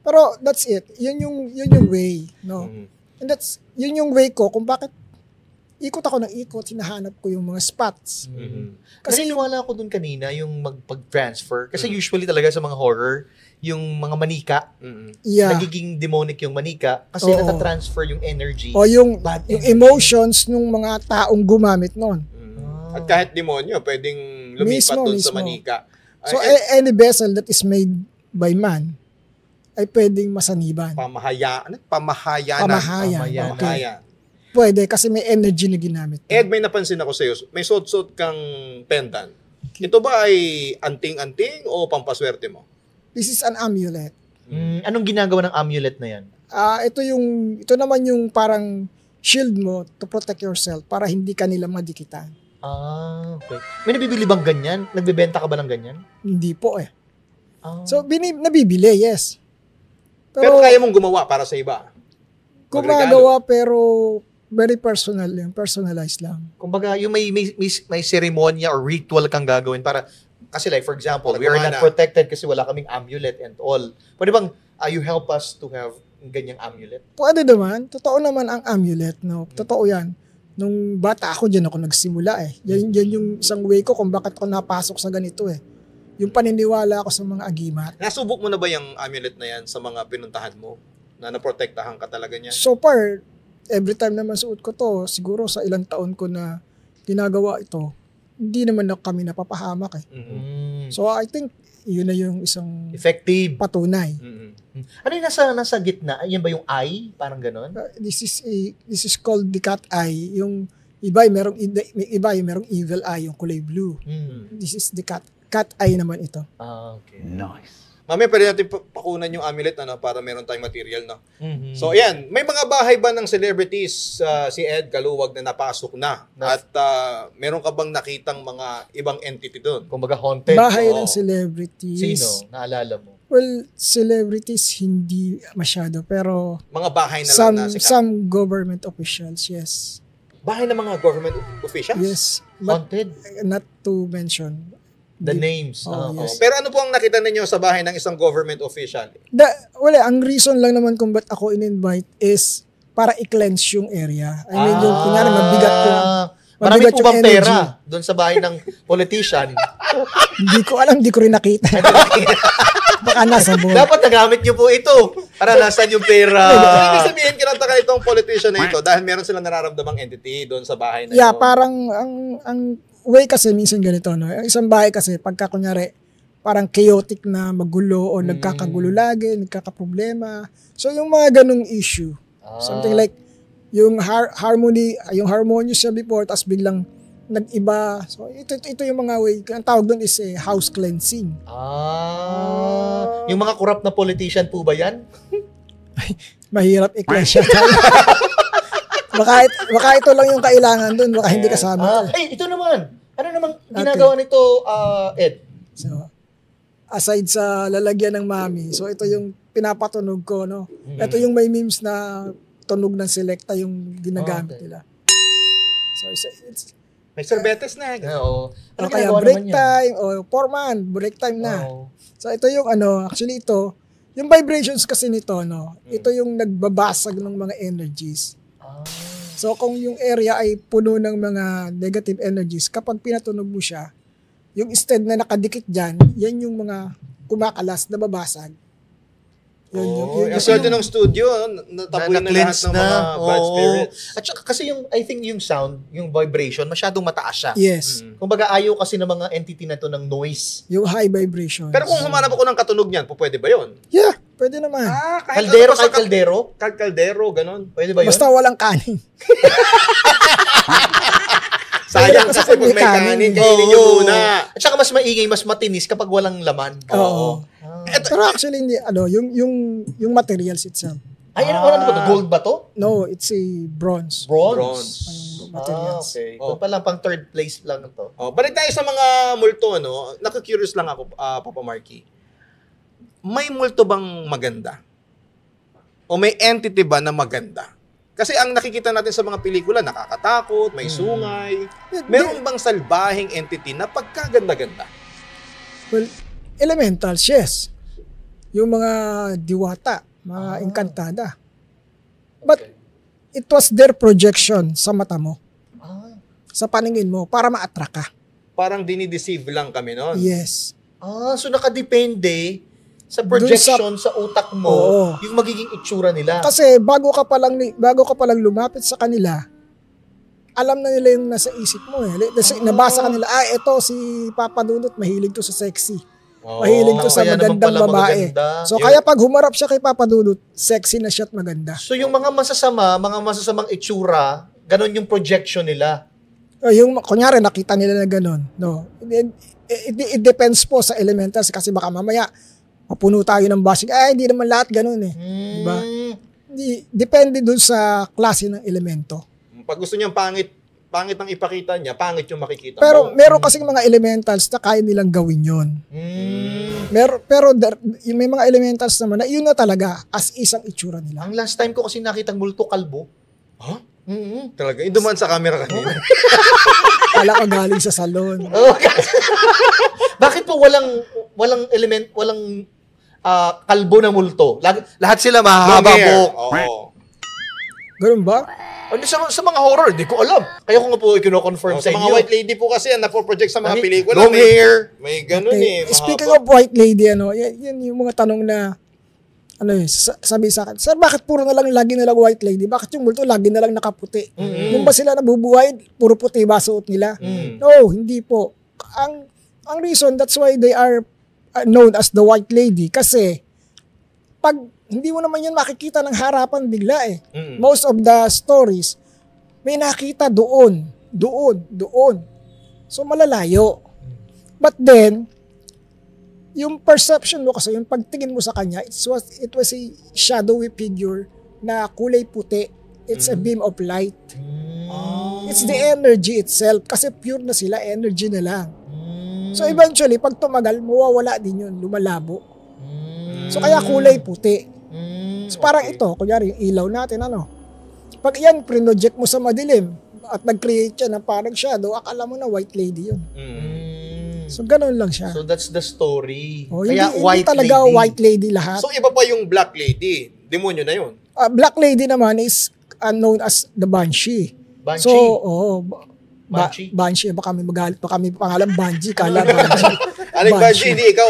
Pero that's it. Yun yung way, no? And yun yung way ko kung bakit ikot ako ng ikot, hinahanap ko yung mga spots. Kasi niwala ako dun kanina yung magpag-transfer. Kasi usually talaga sa mga horror, yung mga manika, nagiging demonic yung manika kasi natatransfer yung energy. O yung emotions ng mga taong gumamit nun. At kahit demonyo, pwedeng lumipat dun sa manika. So any vessel that is made by man ay pwedeng masaniban. Pamahayanan. Okay. Pwede kasi may energy na ginamit. Ed, may napansin ako sa'yo. May suot-suot kang pendant. Ito ba ay anting-anting o pampaswerte mo? This is an amulet. Anong ginagawa ng amulet na yan? Ito naman yung parang shield mo to protect yourself para hindi ka nila madikitan. Okay. May nabibili bang ganyan? Nagbebenta ka ba ng ganyan? Hindi po eh. So, nabibili, yes. Pero kaya mong gumawa para sa iba? Gumagawa pero very personal lang, personalized lang. Kumbaga, yung may seremonya or ritual kang gagawin para, kasi like for example, we are not protected kasi wala kaming amulet and all. Pwede bang you help us to have ganyang amulet? Pwede naman. Totoo naman ang amulet, no? Totoo yan. Nung bata ako, dyan ako nagsimula eh. Yan yung isang way ko kung bakit ako napasok sa ganito eh. Yung paniniwala ako sa mga agimat. Nasubok mo na ba yung amulet na yan sa mga pinuntahan mo? Na naprotektahan ka talaga niya? So far, every time naman suot ko to, siguro sa ilang taon ko na ginagawa ito, hindi naman kami napapahamak eh. So I think, yun na yung isang effective patunay. Ano yung nasa gitna? Yan ba yung eye? Parang ganon? This is called the cat eye. Yung iba, merong evil eye, yung kulay blue. This is the cat eye naman ito. Okay. Nice. Mamaya pwede natin pakunan yung amulet para meron tayong material, no? So, ayan. May mga bahay ba ng celebrities si Ed Kaluwag na napasok na? At meron ka bang nakitang mga ibang entity doon? Kumbaga haunted. Bahay ng celebrities. Sino? Naalala mo? Well, celebrities hindi masyado. Pero mga bahay na lang na sikat? Some government officials, yes. Bahay ng mga government officials? Yes. Haunted? Not to mention the names. Yes. Pero ano po ang nakita ninyo sa bahay ng isang government official? Wala, ang reason lang naman kung ba't ako in-invite is para i-cleanse yung area. I mean, yung kunyari mabigat yung marami po bang pera doon sa bahay ng politician? Hindi ko alam, hindi ko rin nakita. Baka nasa buhay. Dapat nagamit nyo po ito para nasan yung pera. So, ibig sabihin, kinanta ka itong politician na ito dahil meron silang nararamdamang entity doon sa bahay na ito. Yeah, parang ang way kasi minsan ganito, no? Ang isang bahay kasi, pagka kunyari, parang chaotic na magulo o nagkakagulo lagi, nagkakaproblema. So, yung mga ganong issue. Something like, yung harmonious siya before, tapos biglang nag-iba. So, ito yung mga way. Ang tawag doon is house cleansing. Yung mga corrupt na politician po ba yan? Mahirap i-cleanse siya. Baka ito lang yung kailangan doon, baka hindi kasama. Ito naman. Ano namang ginagawa nito, Ed? So, aside sa lalagyan ng mami, so ito yung pinapatunog ko, no? Ito yung may memes na tunog ng selecta yung ginagamit nila. So, it's may sorbetes na. Oo. Ano kaya break time, o foreman, break time na. So, ito yung actually ito, yung vibrations kasi nito, no? Ito yung nagbabasag ng mga energies. So, kung yung area ay puno ng mga negative energies, kapag pinatunog mo siya, yung instead na nakadikit dyan, yan yung mga kumakalas na babasag. Yung swerte ng studio, natapuin na lahat ng mga bad spirits. At saka kasi I think yung sound, yung vibration, masyadong mataas siya. Yes. Kumbaga ayaw kasi ng mga entity na to ng noise. Yung high vibration. Pero kung humanap ako ng katunog niyan, pwede ba yun? Yeah, pwede naman. Kaldero, kaldero? Kaldero, ganon. Pwede ba yun? Basta walang kanin. Sayang kasi pag may kanin, kainin nyo muna. At saka mas maingay, mas matinis kapag walang laman. Oo. Pero actually, hindi, yung materials itself. Ay, ano ba to? Gold ba to? No, it's a bronze. Bronze. Yung materials. Okay. Oh. Ito pa lang, pang third place lang to. Balik tayo sa mga multo, Naku-curious lang ako, Papa Marky. May multo bang maganda? O may entity ba na maganda? Kasi ang nakikita natin sa mga pelikula, nakakatakot, may sungay. Meron bang salbahing entity na pagkaganda-ganda? Well, elementals, yes. Yung mga diwata, mga engkantada. But it was their projection sa mata mo, sa paningin mo, para ma-attract ka. Parang dinideceive lang kami nun. Yes. So nakadepende sa projection sa utak mo, Oo. yung magiging itsura nila. Kasi bago ka palang lumapit sa kanila, alam na nila yung nasa isip mo eh. Nabasa kanila, ito si Papa Dudut, mahilig to sa sexy. Mahilig to sa kaya naman magandang pala babae. maganda. So kaya pag humarap siya kay Papa Dudut, sexy na siya at maganda. So yung mga masasamang itsura, ganon yung projection nila. Yung kunyari nakita nila na gano'n, no. It depends po sa elementals kasi baka mamaya mapuno tayo ng bashing. Hindi naman lahat gano'n eh. Diba? Depende dun sa klase ng elemento. Pag gusto niyang pangit ang ipakita niya, pangit yung makikita Pero mo. meron kasing mga elementals na kaya nilang gawin yun. Yung may mga elementals naman na yun na talaga as isang itsura nila. Ang last time ko kasi nakitang multo kalbo. Ha? Talaga? Yung dumaan sa camera kanina. Kala ko galing sa salon. Bakit po walang kalbo na multo? Lahat sila mahahaba Long hair. buhok. Oo. Ganun ba? Sa mga horror, hindi ko alam. Kaya ko nga po i-confirm sa Sa mga inyo. white lady po kasi, napo-project sa mga pelikula. Long may, hair. May ganun Okay. mahaba. Speaking of white lady, yan yung mga tanong na sabi sa akin, Sir, bakit puro na lang lagi na lang white lady? Bakit yung multo lagi na lang nakaputi? Nung ba sila nabubuhay, puro puti ba suot nila? No, hindi po. Ang reason, that's why they are known as the white lady. Kasi, pag hindi mo naman yun makikita ng harapan bigla eh. Most of the stories, may nakita doon. So, malalayo. But then, yung perception mo kasi, yung pagtingin mo sa kanya, it was a shadowy figure na kulay puti. It's a beam of light. It's the energy itself. Kasi pure na sila, energy na lang. So eventually, pag tumagal, mawawala din yun, lumalabo. So kaya kulay puti. So parang ito, kunyari yung ilaw natin, pag yan, project mo sa madilim, at nag-create siya ng parang shadow, akala mo na white lady yun. So ganun lang siya. So that's the story. Kaya Kaya hindi talaga white lady lahat. So iba pa yung black lady. Demonyo na yun. Black lady naman is known as the Banshee. Banshee? So, Banshee? Banshee. Baka may magalit. Baka may pangalan Banshee. Kala Banshee. Aling Banshee, hindi ikaw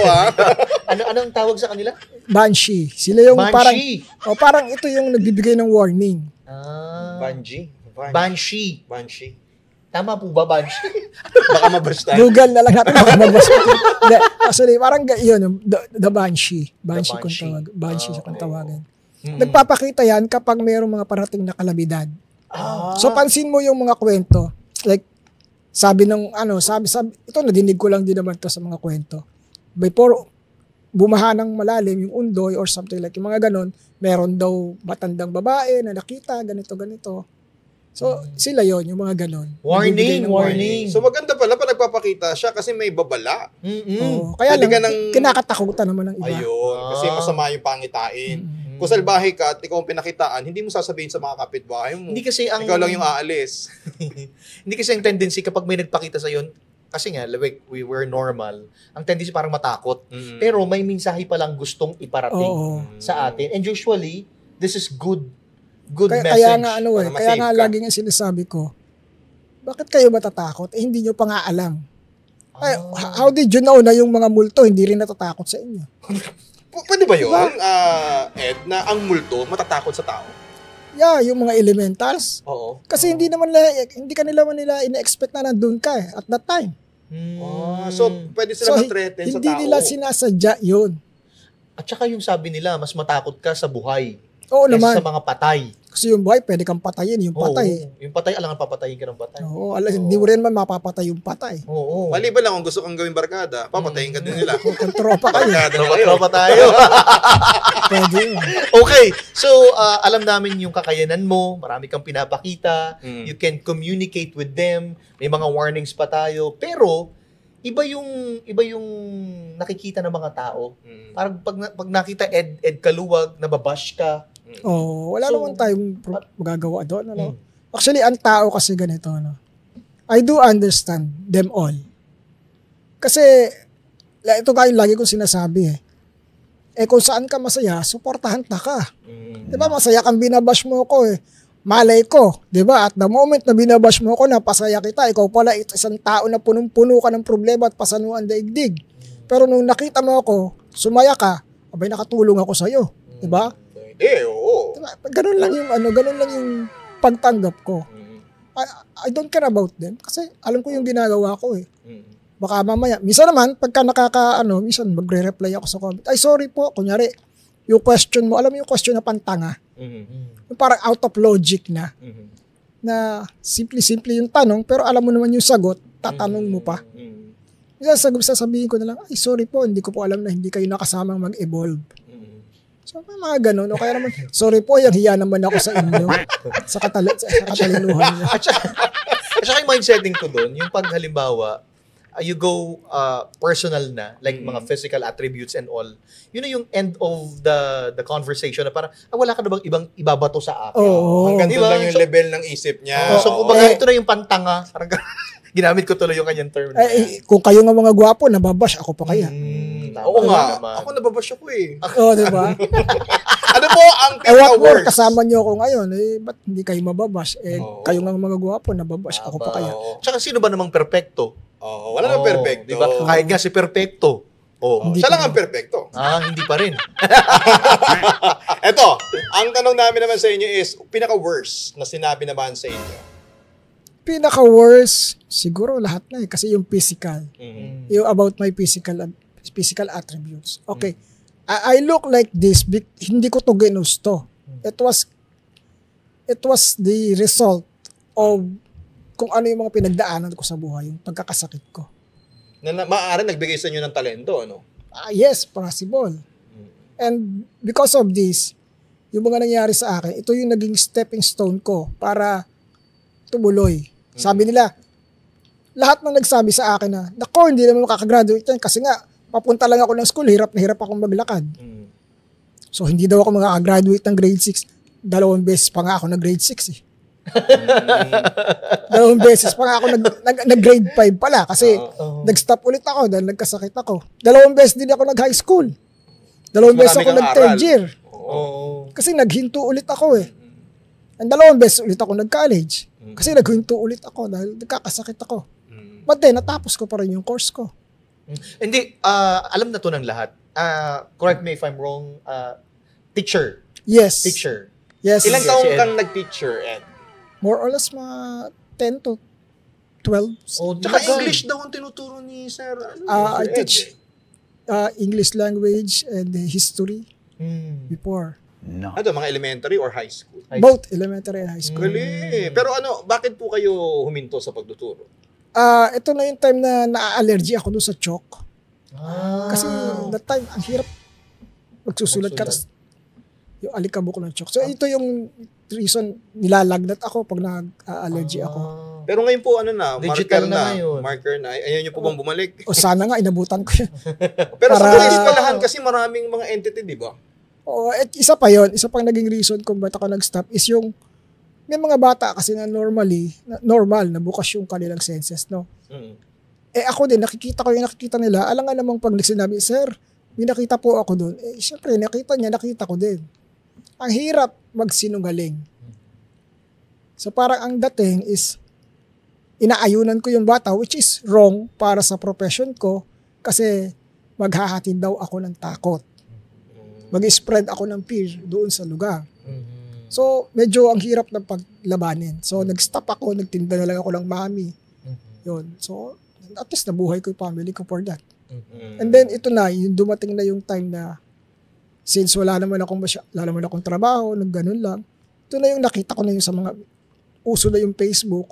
Anong tawag sa kanila? Banshee. Sila yung Banshee. parang ito yung nagbibigay ng warning. Banshee. Tama po ba, Banshee? Baka mabasta. Google na lang natin. Actually, parang yun, the Banshee. Banshee kung Banshee. tawag. Banshee siya kung tawagan. Nagpapakita yan kapag mayroong mga parating na kalamidad. So, pansin mo yung mga kwento. Like, sabi ito nadinig ko lang din naman to sa mga kwento. Before bumaha ng malalim, yung undoy or something like, yung mga ganon, meron daw matandang babae na nakita, ganito. So, sila yon yung mga ganon. Nagbibigay ng Warning. So maganda pala pa nagpapakita siya kasi may babala. Oo. Kaya Pwede lang, ka ng- kinakatakutan naman ng iba. Ayun. Kasi masama yung pangitain. Kung salbahe ka at ikaw ang pinakitaan, hindi mo sasabihin sa mga kapitbahay mo. Hindi kasi Ikaw lang yung aalis. Hindi kasi ang tendency kapag may nagpakita sa yon, kasi nga, like, we were normal, ang tendency parang matakot. Pero may mensahe palang gustong iparating Oo. sa atin. And usually, this is good Kaya message. nga para kaya nga ma-save ka. lagi nga sinasabi ko, bakit kayo matatakot? Hindi nyo pa nga alam. How did you know na yung mga multo hindi rin natatakot sa inyo? Pwede ba yun, Ed, na ang multo matatakot sa tao? Yeah, yung mga elementals. Oo. Kasi hindi kanila ina-expect na nandun ka at that time. So, pwede sila So, ma-threaten sa hindi tao. nila sinasadya yun. At saka yung sabi nila, mas matakot ka sa buhay Oo kaysa naman. sa mga patay. Kasi yung buhay, pwede kang patayin. Yung patay. Oo. Yung patay, alangan papatayin ka ng patay. Oo, hindi mo rin man mapapatay yung patay. Oo. Maliban lang kung gusto kang gawing barkada, papatayin ka din nila. Kung tropa kayo, Barkada na kayo. Tropa tayo. pwede yun. Okay, so alam namin yung kakayanan mo, marami kang pinapakita, you can communicate with them, may mga warnings pa tayo, pero iba yung nakikita ng mga tao. Parang pag nakita Ed Kaluwag, nababash ka. Wala So, naman tayong magagawa doon. Ano? Actually, ang tao kasi ganito. Ano? I do understand them all. Kasi, ito nga yung lagi kong sinasabi kung saan ka masaya, suportahan ta ka. Diba, masaya kang binabash mo ko Malay ko, diba? At the moment na binabash mo ko, napasaya kita. Ikaw pala isang tao na punong-puno ka ng problema at pasanuan daigdig. Pero nung nakita mo ako, sumaya ka, abay nakatulong ako sa'yo. Diba? Oo. Diba? Ganun lang yung pagtanggap ko. I don't care about them kasi alam ko yung ginagawa ko Baka mamaya, minsan naman, pagka minsan magre-reply ako sa comment. Ay, sorry po, kunyari, yung question mo, alam mo yung question na pantanga? Yung parang out of logic na. Na simple-simple yung tanong, pero alam mo naman yung sagot, tatanong mo pa. Minsan sasabihin ko na lang, ay, sorry po, hindi ko po alam na hindi kayo nakasamang mag-evolve. So, may mga ganun. O kaya naman, sorry po, yung hiya naman ako sa inyo. sa katalinuhan niyo. At saka yung mindsetting ko doon, yung pag halimbawa, you go personal na, like mga physical attributes and all, yun na yung end of the conversation na parang, wala ka na bang ibang ibabato sa akin? Hanggang doon Diba? lang yung level ng isip niya. So, kumbaga, ito na yung pantanga. Parang ginamit ko tuloy yung kanyang term. Kung kayo nga mga gwapo, nababash ako pa kaya. Oo nga. Ako nababash ako Diba? Ano po ang What more, pinaka-worst? kasama niyo ako ngayon, ba't hindi kayo mababash? Kayo nga mga gwapo, nababash ako pa kaya. Tsaka sino ba namang perpekto? Wala nang perfecto. Diba? Kahit nga si perpekto. Siya lang ang perfecto. Hindi pa rin. Eto, ang tanong namin naman sa inyo is, pinaka-worst na sinabi naman sa inyo. Pinaka-worst, siguro lahat na kasi yung physical. Yung about my physical attributes. Okay. I look like this, hindi ko to ginusto. It was the result of kung ano yung mga pinagdaanan ko sa buhay, yung pagkakasakit ko. Maaari nagbigay sa inyo ng talento, ano? Yes, possible. And because of this, yung mga nangyari sa akin, ito yung naging stepping stone ko para tumuloy. Sabi nila, lahat ng nagsabi sa akin na, nako, hindi naman makakagraduate yan kasi nga, papunta lang ako ng school, hirap na hirap akong maglakad. So, hindi daw ako makakagraduate ng grade 6. 2 beses pa nga ako nag-grade 6 2 beses pa nga ako nag-grade 5 pala kasi nag-stop ulit ako dahil nagkasakit ako. 2 beses din ako nag-high school. 2 beses ako nag-third year. Kasi naghinto ulit ako And 2 beses ulit ako nag-college. Kasi naghinto ulit ako dahil nagkakasakit ako. But then, natapos ko pa rin yung course ko. Hindi, alam na to ng lahat. Correct me if I'm wrong. Teacher. Yes. Teacher. Yes. Ilang Yes, taong Ed. kang nag-teacher, Ed? More or less mga 10 to 12. Tsaka English daw ang tinuturo ni Sir. I teach English language and history before. Ano, mga elementary or high school? Both elementary and high school. Galing. Pero bakit po kayo huminto sa pagtuturo? Ito na yung time na na-allergy ako doon sa chalk. Kasi that time, ang hirap magsusulat ka. Yung alikabok ng chalk. So ito yung reason nilalagnat ako pag nag-allergy ako. Pero ngayon po, Digital marker na na. ngayon. Marker na. Ayaw nyo po bang bumalik? O sana nga, inabutan ko yun. Pero sa Para- munisipalahan kasi maraming mga entity, di ba? At isa pa yon, isa pang naging reason kung ba't ako nag-stop is yung may mga bata kasi na normal na bukas yung kanilang senses, no? Ako din, nakikita ko yung nakikita nila. Alam nga namang pag sinabi, sir, may nakita po ako doon. Siyempre, nakita niya, nakita ko din. Ang hirap magsinungaling. So parang ang dating is inaayunan ko yung bata, which is wrong para sa profession ko kasi maghahatid daw ako ng takot. Mag-spread ako ng fear doon sa lugar. So, medyo ang hirap ng paglabanin. So, nag-stop ako, nagtinda na lang ako ng mami. Yun. So, at least nabuhay ko yung family ko for that. And then, ito na, yung dumating na yung time na Since wala naman akong trabaho, ganun lang. Ito na yung nakita ko na yung sa mga uso na yung Facebook.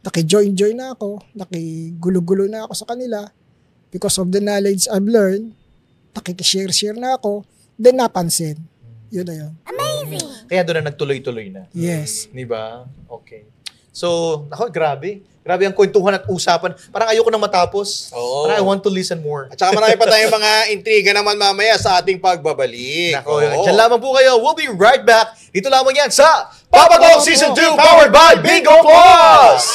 Naki-join na ako, nakigulo-gulo na ako sa kanila because of the knowledge I've learned. Nakikishare na ako, then napansin. Yun na yun. Amazing! Kaya doon na nagtuloy-tuloy na. Yes. Di ba? Okay. So, grabe. Grabe ang kwentuhan at usapan. Parang ayoko nang matapos. Oo. Parang I want to listen more. At saka marami pa tayong mga intriga naman mamaya sa ating pagbabalik. Nako, dyan lamang po kayo. We'll be right back. Dito lamang yan sa Papa Talk Season 2 powered by Bingo Plus!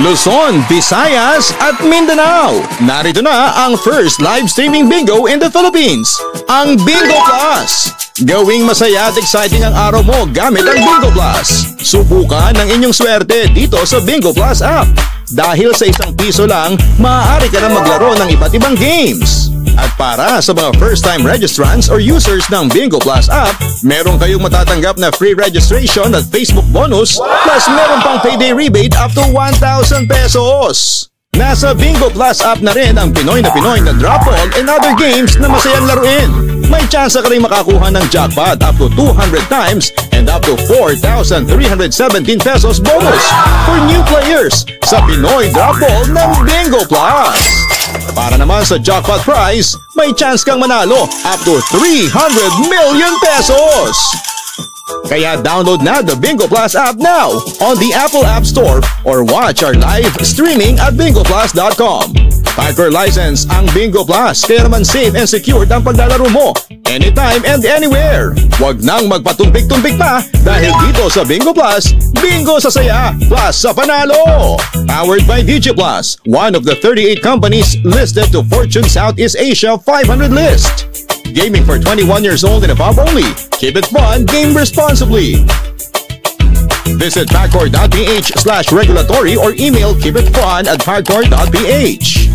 Luzon, Visayas at Mindanao. Narito na ang first live streaming bingo in the Philippines, ang Bingo Plus. Gawing masaya at exciting ang araw mo gamit ang Bingo Plus. Subukan ang inyong swerte dito sa Bingo Plus app. Dahil sa ₱1 lang, maaari ka na maglaro ng iba't ibang games. At para sa mga first-time registrants or users ng Bingo Plus app, meron kayong matatanggap na free registration at Facebook bonus, plus meron pang payday rebate up to ₱1,000. Nasa Bingo Plus app na rin ang Pinoy na drop ball and other games na masayang laruin. May chance ka rin makakuha ng jackpot up to 200 times and up to ₱4,317 bonus for new players sa Pinoy drop ball ng Bingo Plus. Para naman sa jackpot prize, may chance kang manalo up to ₱300 million. Kaya download na the Bingo Plus app now on the Apple App Store or watch our live streaming at bingoplus.com. Factor license ang Bingo Plus, kaya naman safe and secured ang paglalaro mo anytime and anywhere. Huwag nang magpatumpik-tumpik pa dahil dito sa Bingo Plus, bingo sa saya plus sa panalo. Powered by DigiPlus, one of the 38 companies listed to Fortune Southeast Asia 500 list. Gaming for 21 years old and above only. Keep it fun, game responsibly. Visit factor.ph/regulatory or email keepitfun@factor.ph.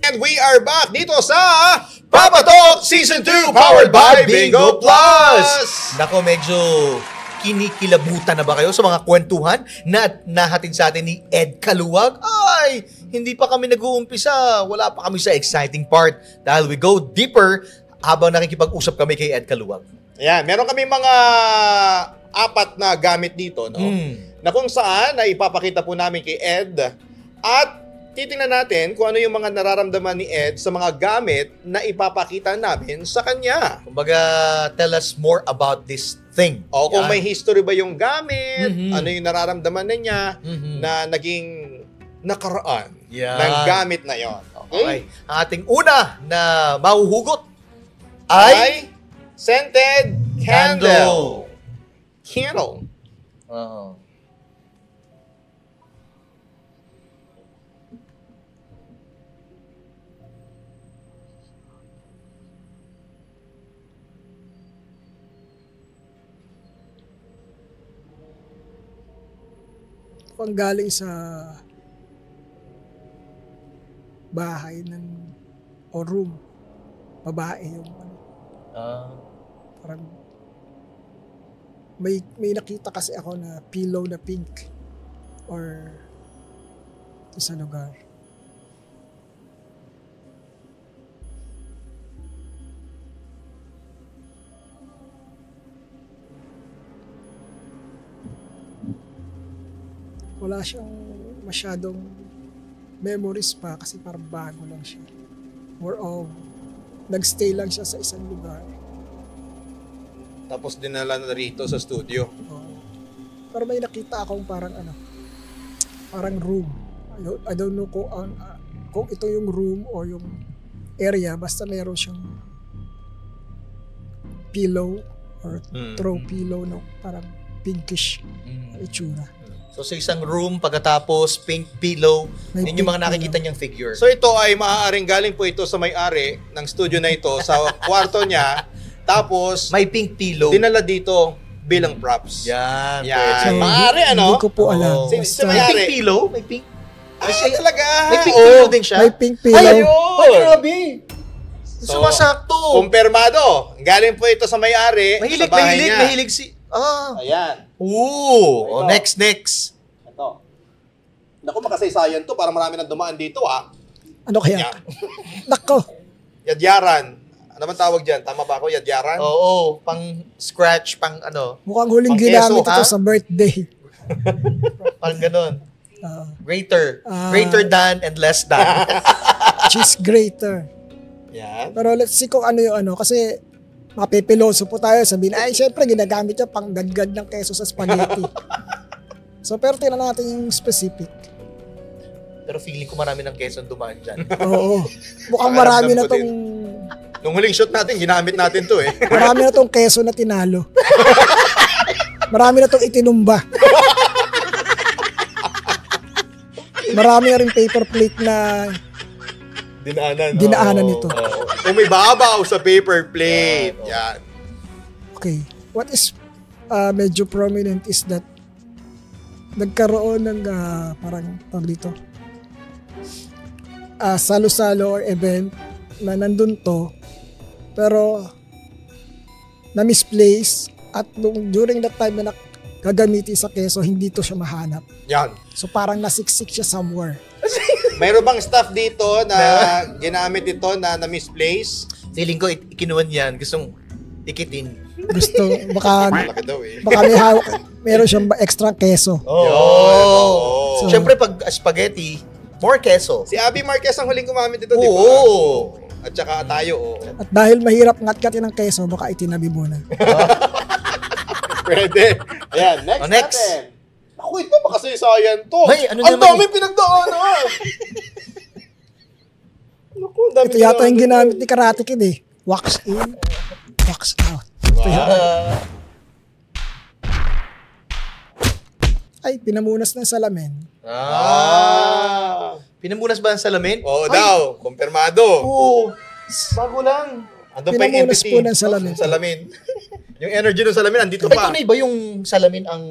And we are back dito sa Papa Talk Season 2 powered by Bingo Plus! Nako, medyo kinikilabutan na ba kayo sa mga kwentuhan na nahatid sa atin ni Ed Kaluwag? Ay, hindi pa kami nag-uumpisa. Wala pa kami sa exciting part dahil we go deeper habang nakikipag-usap kami kay Ed Kaluwag. Ayan, meron kami mga 4 na gamit dito, no? Na kung saan na ipapakita po namin kay Ed at titingnan natin kung ano yung mga nararamdaman ni Ed sa mga gamit na ipapakita namin sa kanya. Kumbaga, tell us more about this thing. O kung may history ba yung gamit, ano yung nararamdaman na niya na naging nakaraan ng gamit na yon. Okay? Ang ating una na mahuhugot ay scented candle. Candle. Pang galing sa bahay o room, babae yung parang may nakita kasi ako na pillow na pink or sa lugar. Wala siyang masyadong memories pa kasi parang bago lang siya. More of, nagstay lang siya sa isang lugar. Tapos dinala na rito sa studio. Pero may nakita akong parang room. I don't know kung ito yung room o yung area. Basta meron siyang pillow or throw pillow na parang pinkish itsura. So sa isang room, pagkatapos pink pillow, yun yung mga nakikita niyang figure. So ito ay maaaring galing po ito sa may-ari ng studio na ito sa kwarto niya. Tapos may pink pillow. Dinala dito bilang props. Yan. So, maaari ano? Hindi ko po alam. May pink pillow? May pink? Ay, talaga. May pink pillow din siya? May pink pillow. Ay, grabe. Sumasakto. Kumpirmado. Galing po ito sa may-ari. Mahilig, sa bahay niya. mahilig si... Ayan. Ooh. Ito. Next. Ito. Naku, makasaysayan to. Parang marami nang dumaan dito, Ano kaya? Yan. Nako. Yadyaran. Ano man tawag dyan? Tama ba ako? Yadyaran? Oo. Pang scratch, pang ano. Mukhang huling Pang ginamit keso, ito ha? sa birthday. Parang ganun. Ah, Greater. Greater than and less than. cheese grater. Yan. Pero let's see kung ano yung ano. Kasi mapipiloso po tayo. Sabihin, ay syempre ginagamit niya pang gadgad ng keso sa spaghetti. So pero tingnan natin yung specific. Pero feeling ko marami ng Quezon dumaan dyan. Oo. Mukhang Pakiramdam marami na ko tong Nung huling shot natin, ginamit natin to eh. marami na tong keso na tinalo. Marami na tong itinumba. Marami na rin paper plate na dinaanan nito. Kung may babaw sa paper plate. Yan. Okay. What is medyo prominent is that nagkaroon ng parang tawag dito salo-salo or event na nandun to pero na-misplace at during that time na gagamitin sa keso, hindi to siya mahanap. Yan. So parang nasiksik siya somewhere. Mayroon bang stuff dito na ginamit ito na na-misplace? Feeling ko ikinuwan yan. Gustong ikitin. Gusto, baka Malaki daw eh. may hawak, meron siyang extra keso. Oh. So- Siyempre pag spaghetti, more queso. Si Abby Marquez ang huling gumamit ito, di ba? Oo. At saka tayo, At dahil mahirap ngat-ngatin ng keso, baka itinabi muna. Pwede. Ayan, next, Next. natin. Ako, ito, makasaysayan to. Ay, ano ang naman dami pinagdaanan. Naku, dami Ito yata yung ginamit ni Karate Kid eh. Wax in, wax out. Ay, pinamunas ng salamin. Pinamunas ba ang salamin? Oo daw, kumpirmado. Oo. Bago lang. Andun pa yung Pinamunas entity. po ng salamin. Salamin. Yung energy ng salamin, andito Ito pa. na iba yung salamin ang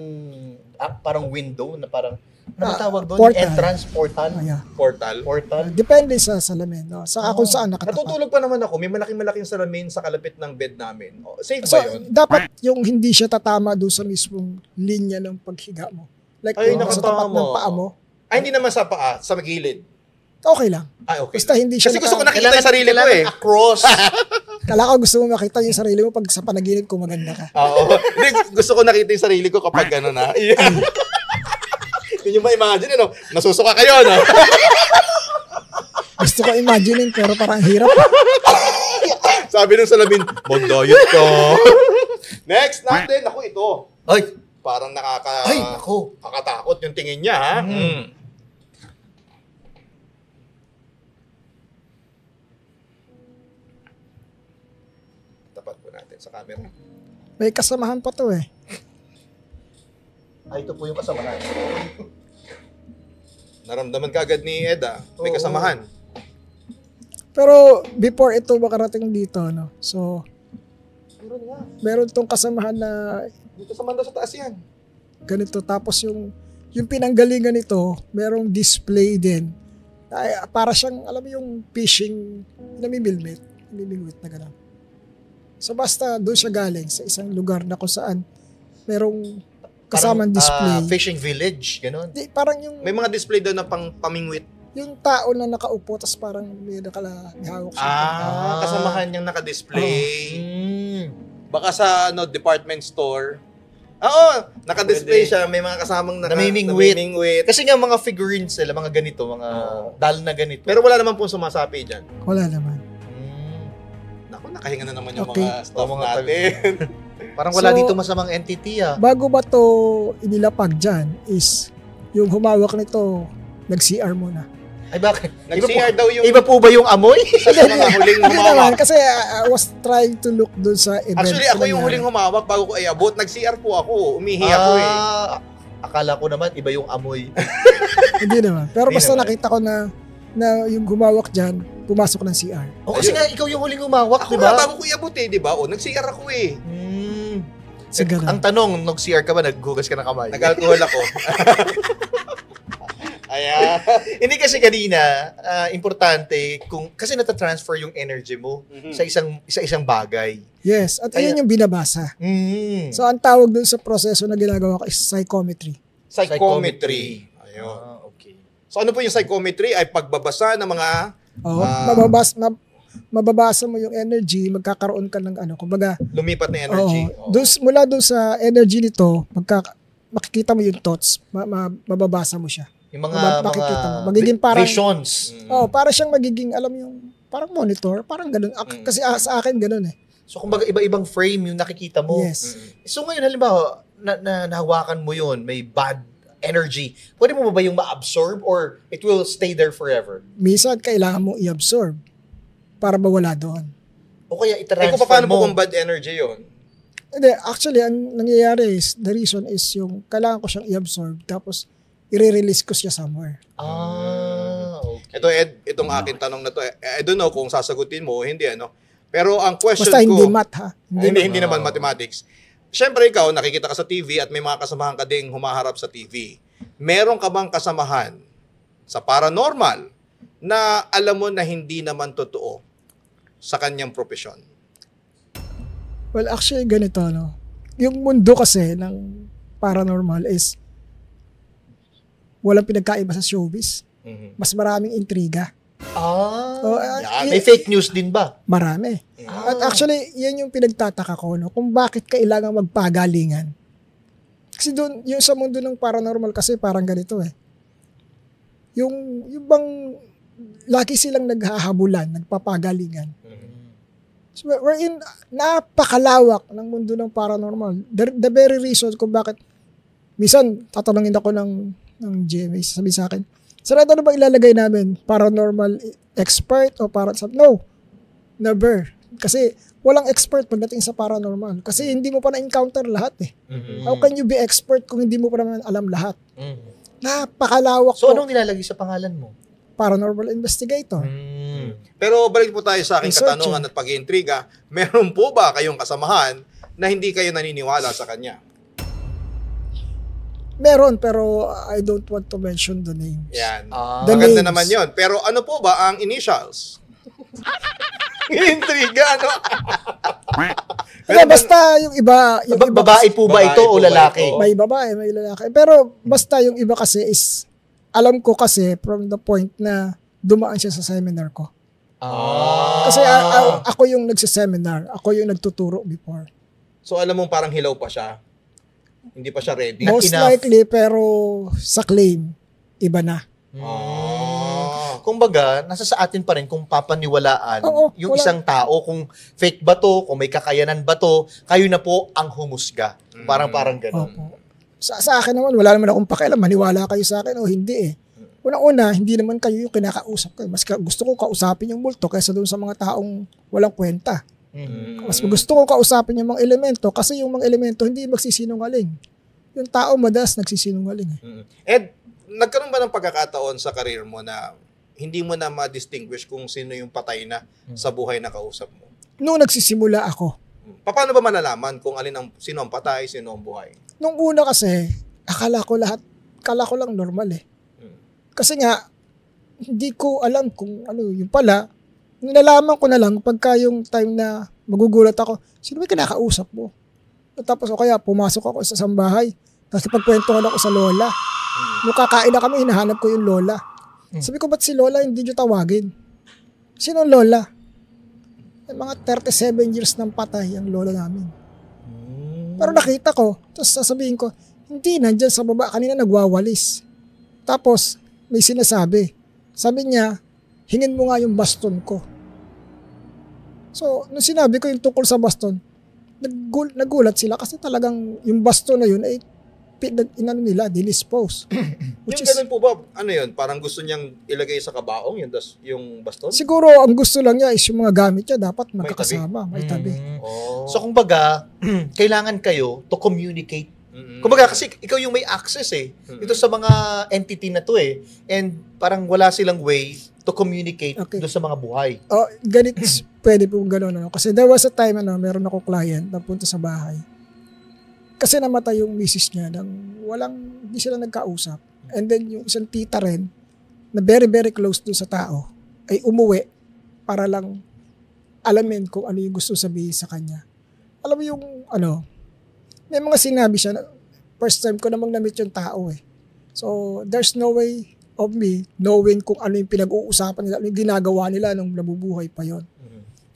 parang window na parang ano tawag doon? portal. Entrance portal. Yeah. Portal. Portal. Depende sa salamin. No? Sa kung saan nakatapat. Natutulog pa naman ako. May malaking-malaking salamin sa kalapit ng bed namin. Safe So, ba yun? dapat yung hindi siya tatama doon sa mismong linya ng paghiga mo. Like, Ay, yung sa tapat nakatama. ng paa mo, Ay, hindi naman sa paa, sa gilid. okay lang. Ay, okay. Basta hindi siya Kasi gusto ko nakita yung sarili ko eh. Across. Kala ko gusto mo makita yung sarili mo pag sa panaginip ko maganda ka. Oo. Hindi, gusto ko nakita yung sarili ko kapag gano'n na. Yun yung ma-imagine, ano? Nasusuka kayo, no? Gusto ko imaginein pero parang hirap. Sabi ng salamin, mag-diet ka. Next natin, ako ito. Ay. Parang Ay, ako. nakakatakot yung tingin niya, ha? Tapat po natin sa camera. May kasamahan pa to eh. Ay, ito po yung kasamahan. Naramdaman ka agad ni Ed, may Oo. kasamahan. Pero before ito makarating dito, no? So, meron tong kasamahan na Dito sa manda sa taas yan. ganito. Tapos yung pinanggalingan nito, merong display din. Ay, para siyang, alam mo yung fishing, namimilmit na gano'n. So basta doon siya galing sa isang lugar na kung saan merong kasamang display. Fishing village, gano'n. Di, parang yung, May mga display daw na pang pamingwit. yung tao na nakaupo, tas parang may hawak siya. Kasamahan niyang naka-display. Mm. Baka sa department store. Oo, naka-display Pwede. siya. May mga kasamang Namimingwit. Kasi nga mga figurines sila, mga ganito, mga dal na ganito. Pero wala naman pong sumasapi dyan. Wala naman. Naku, nakahinga na naman yung Okay. mga staff Mga natin. Parang wala So, dito masamang entity Bago ba to inilapag dyan is yung humawak nito nag-CR muna. Ay bakit? Nag-CR daw yung Iba po ba yung amoy? sa mga huling Hindi naman, humawak. kasi I was trying to look dun sa event. Actually, ako na yung nangyari. huling humawak bago ko abot. Nag-CR po ako. Umihi ako eh. Akala ko naman iba yung amoy. Hindi naman. Pero Hindi basta naman. nakita ko na yung humawak dyan, pumasok ng CR. O kasi nga ikaw yung huling umawak, Ako di ba? nga, bago ko iabot eh, di ba? O, nag-CR ako eh. Siguro. Ang tanong, nag-CR ka ba, naghugas ka ng kamay? Nag-alcohol ako. Ayan. Hindi kasi kanina, importante, kasi natatransfer yung energy mo sa isang bagay. Yes, at Kaya- iyon yung binabasa. Mm. So, ang tawag dun sa proseso na ginagawa ko is psychometry. Psychometry. Ayun. Okay. So ano po yung psychometry? Ay pagbabasa ng mga... Oo, mababasa mo yung energy, magkakaroon ka ng kumbaga, lumipat na energy. mula dun sa energy nito, makikita mo yung thoughts, mababasa mo siya. Yung mga makikita mo. Magiging parang, visions. para siyang magiging, alam mo yung, parang monitor, parang ganun. Kasi sa akin ganun eh. So kumbaga iba-ibang frame yung nakikita mo. Yes. So ngayon halimbawa, nahawakan mo yun, may bad energy. Pwede mo ba yung ma-absorb or it will stay there forever? Minsan, kailangan mo i-absorb para mawala doon. O kaya Eh i-transfer kung paano mo? po kung bad energy yun? Hindi, actually, ang nangyayari is, the reason is yung kailangan ko siyang i-absorb tapos i-release ko siya somewhere. Okay. Ito Ed, itong akin tanong na to, I don't know kung sasagutin mo o hindi Pero ang question Basta ko, hindi math ha. hindi naman mathematics. Siyempre ikaw, nakikita ka sa TV at may mga kasamahan ka ding humaharap sa TV. Meron ka bang kasamahan sa paranormal na alam mo na hindi naman totoo sa kanyang profesyon? Well, actually, ganito, yung mundo kasi ng paranormal is walang pinagkaiba sa showbiz. Mas maraming intriga. May fake news din ba? Marami. At actually, yan yung pinagtataka ko, kung bakit kailangan magpagalingan. Kasi doon, yung sa mundo ng paranormal kasi parang ganito Yung bang lagi silang naghahabulan, nagpapagalingan. So, wherein napakalawak ng mundo ng paranormal. The very reason kung bakit minsan tatanungin ako ng GMA, sabi sa akin, "Sir, ano ba ilalagay namin? Paranormal expert o no, never. Kasi walang expert pagdating sa paranormal. Kasi hindi mo pa na-encounter lahat eh. How can you be expert kung hindi mo pa naman alam lahat? Napakalawak So po. anong nilalagay sa pangalan mo? Paranormal investigator. Pero balik po tayo sa aking Researcher. katanungan at pag-iintriga, meron po ba kayong kasamahan na hindi kayo naniniwala sa kanya? Meron, pero I don't want to mention the names. Yan. The Maganda names. naman yon. Pero ano po ba ang initials? Intriga, Kaya basta yung iba, Babae po ba Babae ito po o ba lalaki? ito? may babae, may lalaki. Pero basta yung iba kasi is, alam ko kasi from the point na dumaan siya sa seminar ko. Kasi ako yung nagsiseminar. Ako yung nagtuturo before. So alam mong parang hilaw pa siya. Hindi pa siya ready. Most enough. likely, pero sa claim, iba na. Kumbaga, nasa sa atin pa rin kung papaniwalaan Oo, yung wala. isang tao, kung fake ba to, kung may kakayanan ba to, kayo na po ang humusga. Parang ganun. Opo. Sa akin naman, wala naman akong pakialam. Maniwala kayo sa akin o hindi eh. Una-una, hindi naman kayo yung kinakausap ko. Mas gusto ko kausapin yung multo kaysa doon sa mga taong walang kwenta. Mas gusto ko kausapin yung mga elemento kasi yung mga elemento hindi magsisinungaling. Yung tao madalas nagsisinungaling. Ed, nagkaroon ba ng pagkakataon sa karir mo na hindi mo na ma-distinguish kung sino yung patay na sa buhay na kausap mo? Nung nagsisimula ako, Paano ba malalaman kung sino ang patay, sino ang buhay? nung una kasi, akala ko lang normal eh. Kasi nga, hindi ko alam kung ano, yung pala, nalaman ko na lang pagka yung time na magugulat ako, sino ba kinakausap mo? Tapos o kaya pumasok ako sa sambahay, tapos pagkwentuhan ako sa lola. Nung kakain na kami, hinahanap ko yung lola. Sabi ko, ba't si lola hindi nyo tawagin? Sino ang lola? Mga 37 years nang patay ang lola namin. Pero nakita ko, tapos sasabihin ko, hindi, nandyan sa baba, kanina nagwawalis. Tapos, may sinasabi. Sabi niya, hingin mo nga yung baston ko. So, nung sinabi ko yung tungkol sa baston, nagulat sila kasi talagang yung baston na yun ay dinispose. Yung ganun po ba, ano yun? Parang gusto niyang ilagay sa kabaong yung baston? Siguro, ang gusto lang niya is yung mga gamit niya dapat magkakasama, may tabi. So kumbaga, kailangan kayo to communicate. Kumbaga kasi ikaw yung may access eh. Ito sa mga entity na to eh. And parang wala silang way to communicate doon sa mga buhay. Oh, ganit, pwede po gano'n. Kasi there was a time, meron ako client na punta sa bahay. Kasi namatay yung misis niya nang hindi sila nagkausap. And then yung isang tita rin, na very, very close dun sa tao, ay umuwi para lang alamin kung ano yung gusto sabihin sa kanya. Alam mo yung, may mga sinabi siya na first time ko namang na-meet yung tao eh. So, there's no way of me knowing kung ano yung pinag-uusapan nila, ano yung ginagawa nila nung nabubuhay pa yon.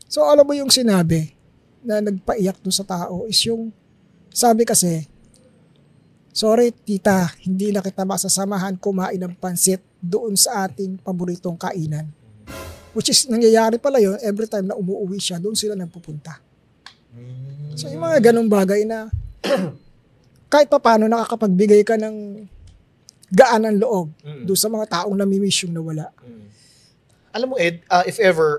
So, alam mo yung sinabi na nagpaiyak doon sa tao is yung, sabi kasi, sorry tita, hindi na kita masasamahan kumain ng pansit doon sa ating paboritong kainan. Which is, nangyayari pala yun, every time na umuwi siya, doon sila nagpupunta. So, yung mga ganong bagay na kahit pa paano nakakapagbigay ka ng gaan ng loob doon sa mga taong namimiss yung nawala. Alam mo, Ed, if ever,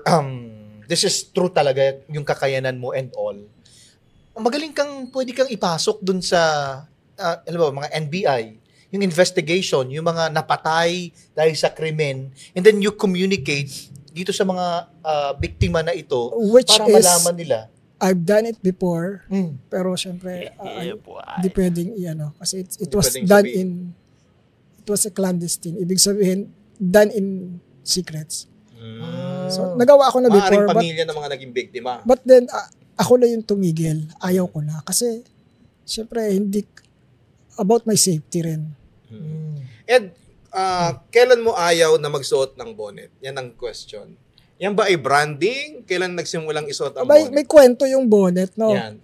this is true talaga, yung kakayanan mo and all, magaling pwede kang ipasok doon sa, alam mo, mga NBI, yung investigation, yung mga napatay dahil sa krimen, and then you communicate dito sa mga biktima na ito, Which para is, malaman nila. I've done it before, pero syempre, di pwedeng kasi it was done it was a clandestine. Ibig sabihin, done in secrets. So, nagawa ako na before. Maaring pamilya ng mga naging biktima. But then, ako na yung tumigil. Ayaw ko na. Kasi, syempre, hindi, about my safety rin. Ed, kailan mo ayaw na magsuot ng bonnet? Yan ang question. Yan ba ay branding? Kailan nagsimulang isuot ang bonnet? May kwento yung bonnet, no? Yan.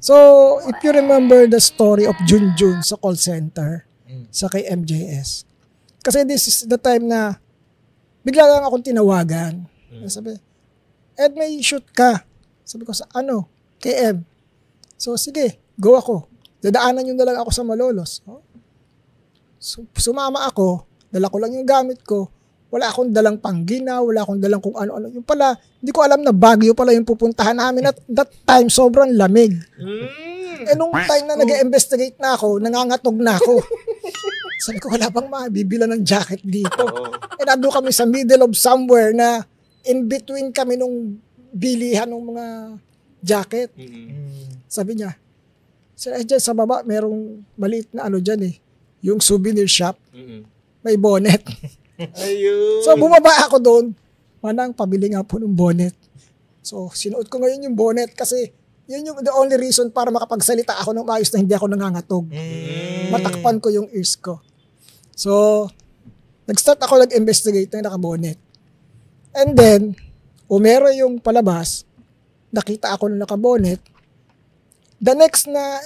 So, if you remember the story of Junjun sa call center, sa kay MJS. Kasi this is the time na bigla lang akong tinawagan. Sabi, Ed, may shoot ka. Sabi ko, sa ano? KM. So, sige, go ako. Dadaanan nyo na lang ako sa Malolos. So, sumama ako, dala ko lang yung gamit ko. Wala akong dalang panggina, wala akong dalang kung ano-ano. Yung pala, hindi ko alam na Baguio pala yung pupuntahan namin. At that time, sobrang lamig. Nung time na nag-investigate na ako, nangangatog na ako. Sabi ko, wala bang mabibila ng jacket dito? Nandun kami sa middle of somewhere na in between kami nung bilihan ng mga jacket. Sabi niya, dyan sa baba, merong maliit na dyan eh. Yung souvenir shop. May bonnet. Ayun. So, bumaba ako doon. Manang, pabili nga po ng bonnet. So, sinuot ko ngayon yung bonnet kasi yun yung the only reason para makapagsalita ako ng ayos na hindi ako nangangatog. Matakpan ko yung ears ko. So, nag-start ako nag-investigate na naka-bonnet. And then, umero yung palabas, nakita ako na naka-bonnet. The next na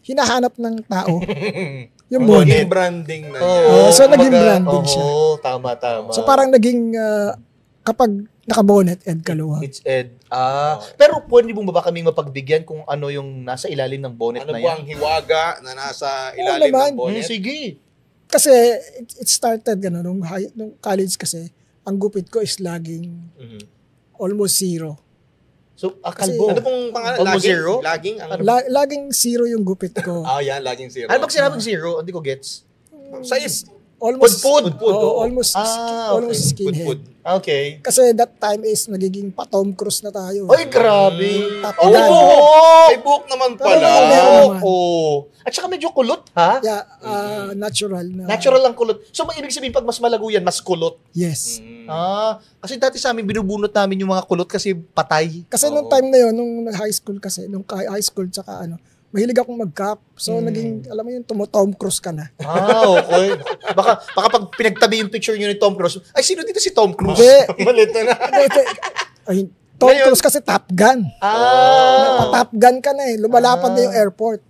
hinahanap ng tao yung bonnet. Naging branding na So, naging branding siya. Tama. So, parang naging kapag naka-bonnet, Ed Kaluwag. It's Ed. Pero pwede mo ba kaming mapagbigyan kung ano yung nasa ilalim ng bonnet Ano na po yan? ang hiwaga na nasa ilalim naman. ng bonnet? Sige. Kasi, it started, nung college kasi, ang gupit ko is laging almost zero. So, Kasi- kalbo. Ano pong pangalan? Almost zero? Laging? Ang... Laging zero yung gupit ko. yan, laging zero. Ano pag sinabing zero? Hindi ko gets. Sa Almost, Pud. oo, almost, almost okay. skinhead. Okay. Kasi that time is nagiging pa-Tom Cruise na tayo. Ay, grabe. Top Oo! Gun. May buhok naman Pero pala. meron naman. Oo. At saka medyo kulot, ha? Yeah, natural na. Natural lang kulot. So, ibig sabihin, pag mas malago yan, mas kulot. Yes. Kasi dati sa amin, binubunot namin yung mga kulot kasi patay. Kasi nung time na yun, nung high school kasi, nung high school tsaka mahilig akong mag-cap. So, naging, alam mo yun, Tom Cruise ka na. Okay. Baka pag pinagtabi yung picture nyo ni Tom Cruise, ay, sino dito si Tom Cruise? Hindi. Malito na. Ay, Tom Cruise kasi Top Gun. Pa-Top Gun ka na eh. Lumalapad na yung airport.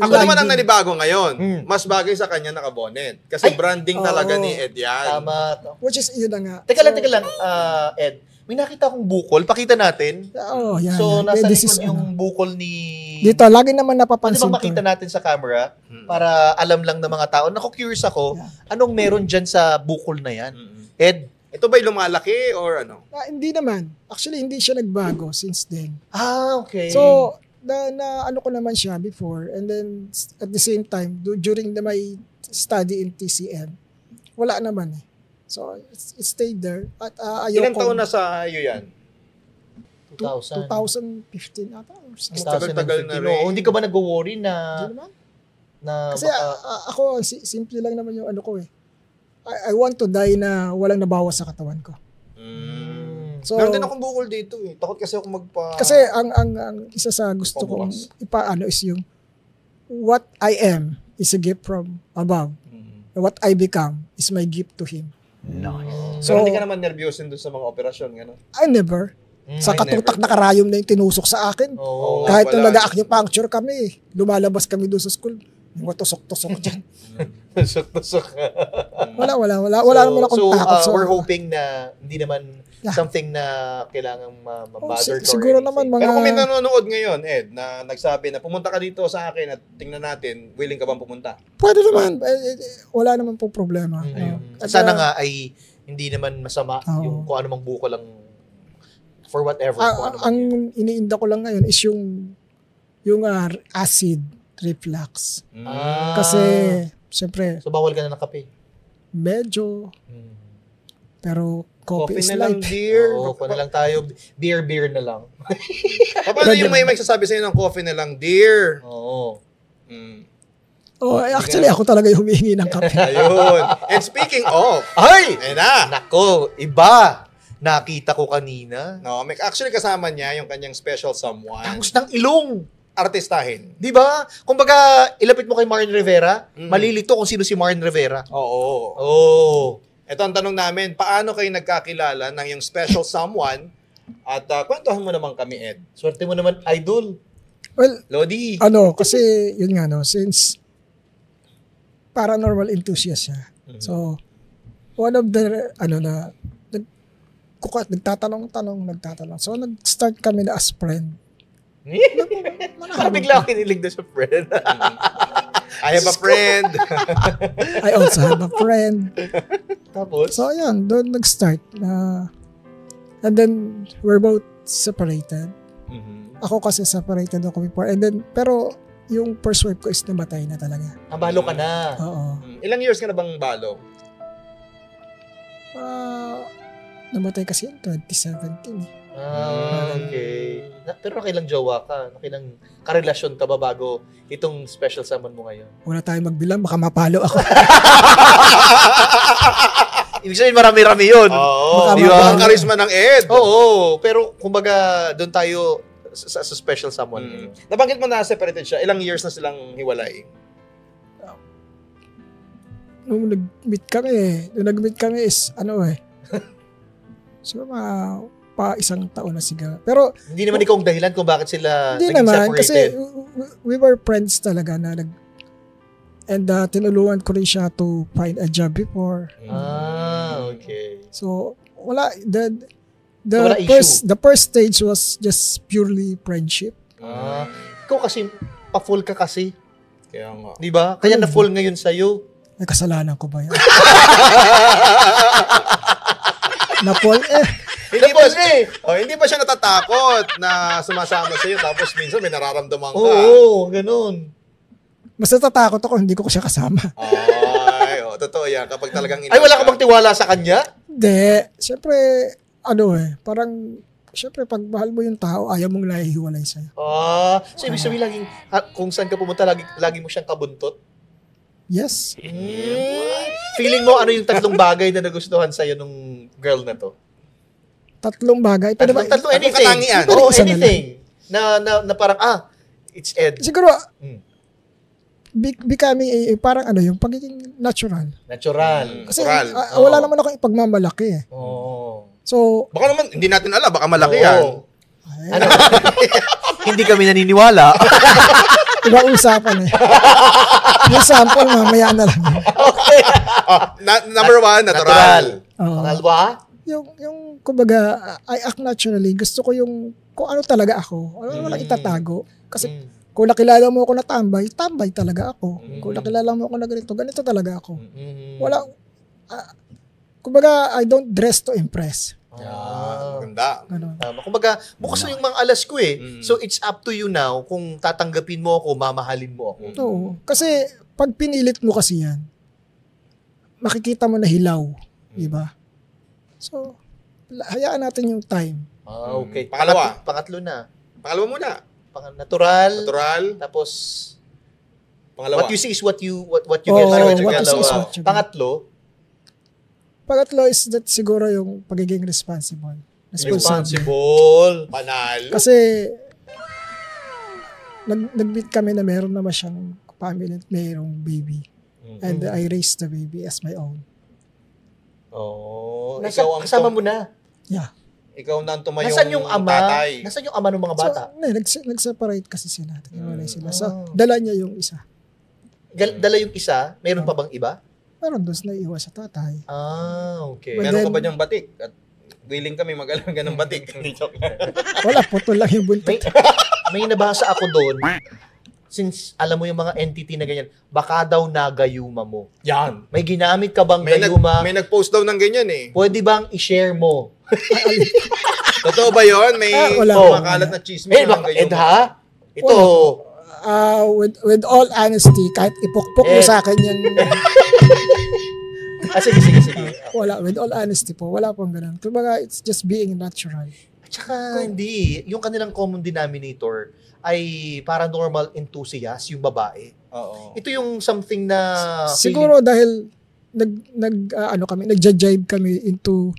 Ako naman ang nanibago ngayon. Mas bagay sa kanya naka-bonnet. Kasi branding talaga ni Ed yan. Tama. Which is, yun na nga. Teka lang, Ed. May nakita akong bukol. Pakita natin. Yan. So, yan. nasa This likod is, yung bukol ni... dito, lagi naman Pwede napapansin bang makita natin sa camera para alam lang ng mga tao? Naku-curious ako, anong meron dyan sa bukol na yan? Ed? Ito ba'y lumalaki or ano? Hindi naman. Actually, hindi siya nagbago since then. Okay. So, na ano ko naman siya before, and then at the same time, during my study in TCM, wala naman eh. So, it stayed there. At Ilang taon na sa iyo yan? 2000. 2015 ata or 16. Tagal-tagal na rin. Hindi ka ba nag-worry na Hindi naman. Na Kasi ako, simple lang naman yung ano ko eh. I want to die na walang nabawas sa katawan ko. So, Meron din akong bukol dito eh. Takot kasi ako kasi ang isa sa gusto kong ipaano is yung what I am is a gift from above. What I become is my gift to Him. So, hindi ka naman nervyosin doon sa mga operasyon, gano'n? I never. Sa katutak na karayom na yung tinusok sa akin. Kahit nung nag-acupuncture kami, lumalabas kami doon sa school. Mga tusok-tusok dyan. Tusok-tusok. Wala naman akong takot. So, we're hoping na hindi naman something na kailangan ma-bother ko. Siguro naman mga... Pero kung may nanonood ngayon, Ed, na nagsabi na pumunta ka dito sa akin at tingnan natin, willing ka bang pumunta? Pwede naman. Wala naman po problema. Sana nga ay hindi naman masama yung kung ano mang buko lang for whatever. Ang iniinda ko lang ngayon is yung acid reflux. Kasi, siyempre, so bawal ka na ng kape? Medyo. Pero, coffee is na lang, life. dear. Coffee na lang tayo. Beer na lang. Paano yung may magsasabi sa'yo ng coffee na lang, dear? Oo. Actually, ako talaga yung humihingi ng kape. Ayun. And speaking of, Ay! ayun na. Nako, iba. Nakita ko kanina. No, actually kasama niya yung kanyang special someone. Tangos ng ilong. Artistahin. Di ba? Kumbaga, ilapit mo kay Martin Rivera, malilito kung sino si Martin Rivera. Oo. Oh. Ito ang tanong namin, paano kayo nagkakilala ng yung special someone? At kwentuhan mo naman kami, Ed. Swerte mo naman, idol. Well, Lodi. kasi, yun nga, since paranormal enthusiast siya. So, one of the, nagtatanong. So, nag-start kami na as friend. Parang bigla ako kinilig doon sa friend. I have a friend. I also have a friend. Tapos? So, ayan, doon nag-start na, and then, we're both separated. Ako kasi separated ako before. And then, pero, yung first wife ko is namatay na talaga. Balo ka na. Oo. Ilang years ka na bang balo? Namatay kasi yun, 2017 eh. Okay. Pero nakilang jowa ka? Nakilang karelasyon ka ba bago itong special summon mo ngayon? Wala tayong magbilang, baka mapalo ako. Ibig sabihin marami-rami yun. Oo. Di Diba? ba? Ang karisma ng Ed. Oo. Pero kumbaga doon tayo sa special summon. Nabanggit mo na separated siya. Ilang years na silang hiwalay? Nung nag-meet kami is, siguro pa isang taon na siguro. Pero, Hindi naman ikaw ang dahilan kung bakit sila hindi naging naman, separated. kasi we were friends talaga na and tinulungan ko rin siya to find a job before. Okay. So, wala, wala issue. the first stage was just purely friendship. Ikaw kasi, pa-full ka kasi. Kaya nga. Di ba? Kaya na-full ngayon sa'yo. May kasalanan ko ba yan? Na-full Hindi ba siya natatakot na sumasama sa iyo tapos minsan may nararamdaman ka? Oo, ganun. Mas natatakot ako, hindi ko siya kasama. Ay, totoo yan. Kapag talagang Ay, wala ka bang tiwala sa kanya? Hindi. Siyempre, parang, siyempre, pag mahal mo yung tao, ayaw mong nahihiwalay sa'yo. So ibig sabihin kung saan ka pumunta, lagi mo siyang kabuntot? Yes. Feeling mo, ano yung tatlong bagay na nagustuhan sa'yo nung girl na to? Tatlong bagay. Pwede ba? Tatlong anything. katangian? Oo, Isa na anything. Na parang, it's Ed. Siguro, becoming parang yung pagiging natural. Natural. Kasi Natural. wala naman ako ipagmamalaki eh. Oo. So, Baka naman, hindi natin alam. Baka malaki yan. Ano? Hindi kami naniniwala. iba usapan eh. Yung sample, mamaya na lang. Okay. Number one, natural. Oo. Pangalawa? Yung kumbaga, I act naturally. Gusto ko kung ano talaga ako. Ano walang itatago. Kasi, kung nakilala mo ako na tambay talaga ako. Kung nakilala mo ako na ganito talaga ako. Wala, kumbaga, I don't dress to impress. Ganda. Ganun. Kumbaga, bukas na yung mga alas ko eh. So, it's up to you now kung tatanggapin mo ako, mamahalin mo ako. Oo. Kasi, pag pinilit mo kasi yan, makikita mo na hilaw. Diba? So, hayaan natin yung time. Okay. Pangalawa. Pangatlo na. Pangalawa muna. Natural. Natural. Tapos, Pangalawa. What you see is what you get. Oo, Ano, what you pangalawa. see is what you get. Pangatlo is that siguro yung pagiging responsible. Responsible. Panalo. Kasi nag-meet kami na meron naman siyang family at mayroong baby. And I raised the baby as my own. Oh, Kasama mo na. Yeah. Ikaw na ang tumayong Nasaan yung ama? tatay. Nasaan yung ama ng mga bata? So, nag-separate kasi sila. Nag-iwalay sila. So, dala niya yung isa. Dala yung isa? Meron pa bang iba? Meron doon na iwan sa tatay. Okay. But Meron then- ka ba niyang batik? At willing kami mag-alaga ng batik. Hindi joke lang. Wala, putol lang yung buntot. May nabasa ako doon. Since alam mo yung mga entity na ganyan, baka daw nagayuma mo. Yan. May ginamit ka bang May, gayuma? may nag-post daw ng ganyan eh. Pwede bang i-share mo? Totoo ba yun? May wala. makalat na chismis Eh, ng baka, gayuma. ha? Ito, With all honesty, kahit ipukpok mo sa akin yan, sige. wala. With all honesty po, wala pong ganun. Kumbaga, it's just being natural. At saka, hindi. Yung kanilang common denominator ay paranormal enthusiast, yung babae. Oo. Ito yung something na... Siguro dahil nagja-jive kami into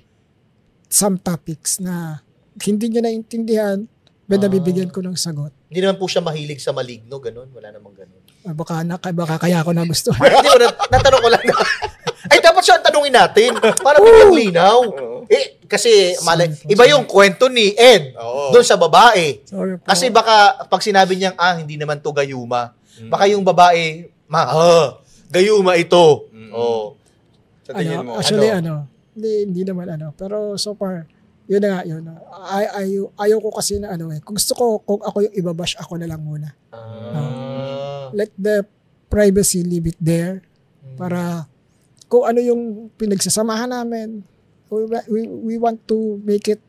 some topics na hindi niya naintindihan, nabibigyan ko ng sagot. Hindi naman po siya mahilig sa maligno, ganun. Wala namang ganun. Baka kaya ako na gusto. Hindi mo, natanong ko lang na. Ay, dapat siya ang tanungin natin. Para bigyang linaw. Kasi iba yung kwento ni Ed Oo. doon sa babae. Sorry po. Kasi baka pag sinabi niyang, hindi naman to gayuma. Baka yung babae, gayuma ito. Oh. Sa tingin mo. Actually, hindi naman Pero so far, yun na nga, yun. Ayaw ko kasi na kung gusto ko, kung ako yung ibabash, ako na lang muna. Let the privacy leave it there. Para kung ano yung pinagsasamahan namin, we want to make it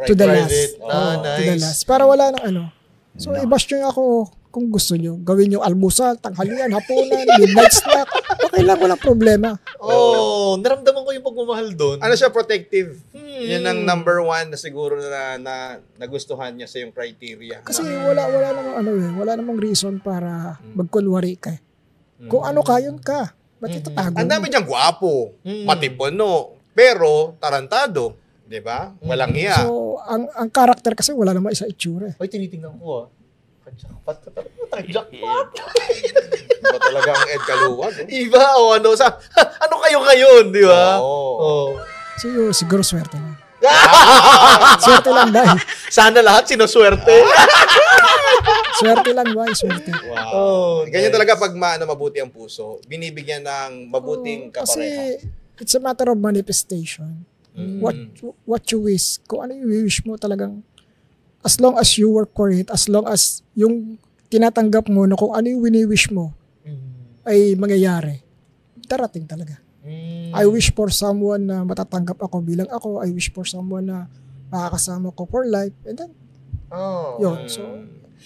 to the last. Private. To the Nice. last. Para wala nang So, i-bash nyo ako kung gusto nyo. Gawin nyo almusal, tanghalian, hapunan, midnight snack. Okay lang, walang problema. Naramdaman ko yung pagmamahal doon. Ano siya, protective. Yan ang number one na siguro na nagustuhan niya sa yung criteria. Kasi wala namang reason para magkunwari ka. Kung ano ka, yun ka. Ba't itatago Ang mo? dami niyang gwapo, matipuno, pero tarantado. Di ba? Walang iya. So, ang karakter kasi wala namang isa itsura. Ay, tinitingnan ko Jackpot ka talaga. Jackpot. Ba talaga ang Ed Kaluwag? Iba o ano kayo ngayon, di ba? Oo. Siguro swerte lang. Swerte lang, dahil. Sana lahat sinuswerte. Swerte lang, boy. Swerte. Wow. Ganyan talaga pag mabuti ang puso. Binibigyan ng mabuting Kasi kapareha. it's a matter of manifestation. What you wish. Kung ano yung wish mo talagang, as long as you work for it, as long as yung tinatanggap mo na kung ano yung wini-wish mo ay mangyayari, darating talaga. I wish for someone na matatanggap ako bilang ako. I wish for someone na makakasama ko for life. And then, yun. So,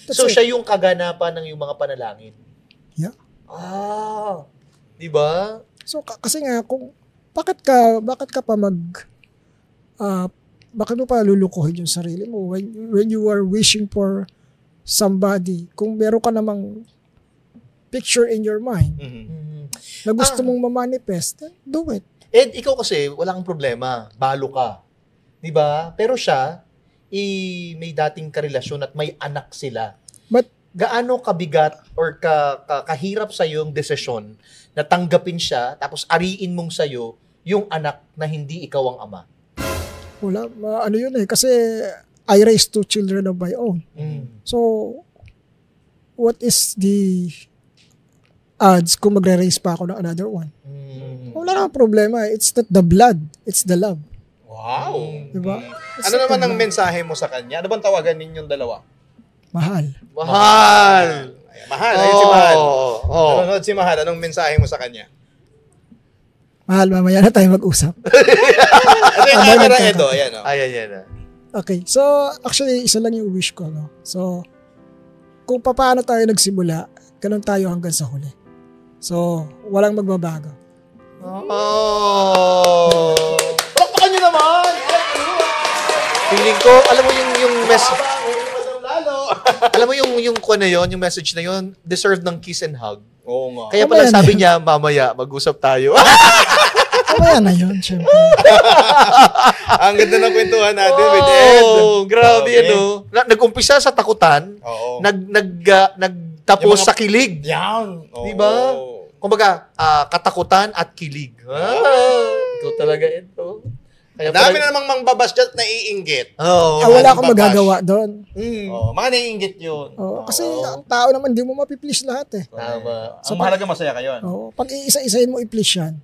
that's So it. siya yung kaganapan ng yung mga panalangin. Yeah. Di ba? So, kasi nga, kung, bakit ka pa bakit mo pa lulukuhin yung sarili mo when you are wishing for somebody, kung meron ka namang picture in your mind na gusto mong ma-manifest, then do it. Ed, ikaw kasi, wala kang problema. Balo ka. Di ba? Pero siya, may dating karelasyon at may anak sila. But, Gaano kabigat or kahirap sa yung desisyon na tanggapin siya tapos ariin mong sa'yo yung anak na hindi ikaw ang ama? wala, yun kasi I raised 2 children of my own. So, what is the odds kung magre-raise pa ako ng another one? Wala nang problema. It's not the blood, it's the love. Wow. Diba? Ano naman ang mensahe mo sa kanya? Ano bang tawagan ninyong dalawa? Mahal. Mahal! Mahal, ayun si Mahal. Oh. Nanonood si Mahal, anong mensahe mo sa kanya? Mahal, mamaya na tayo mag-usap. Ito yung camera, Edo. Ayan, o. Ayan. Okay, so actually, isa lang yung wish ko. No? So, kung paano tayo nagsimula, ganun tayo hanggang sa huli. So, walang magbabago. Pakpakan nyo naman! Feeling ko, alam mo yung mess... Lalo! Alam mo yung kuha na yun, yung message na yun, deserve ng kiss and hug. Oo nga. Kaya pala sabi niya, mamaya, mag-usap tayo. Mamaya na yun, syempre. Ang ganda ng kwentuhan natin with Ed. Grabe nag-umpisa sa takutan, Oo. nagtapos sa kilig. Yan. Di ba? Kumbaga, katakutan at kilig. Ikaw talaga ito. Kaya Dami na namang mangbabash dyan na iinggit. Wala akong magagawa doon. Mga naiinggit yun. Kasi ang tao naman, hindi mo mapiplease lahat eh. Tama. Ang mahalaga masaya kayo. Pag iisa-isahin mo i-please yan,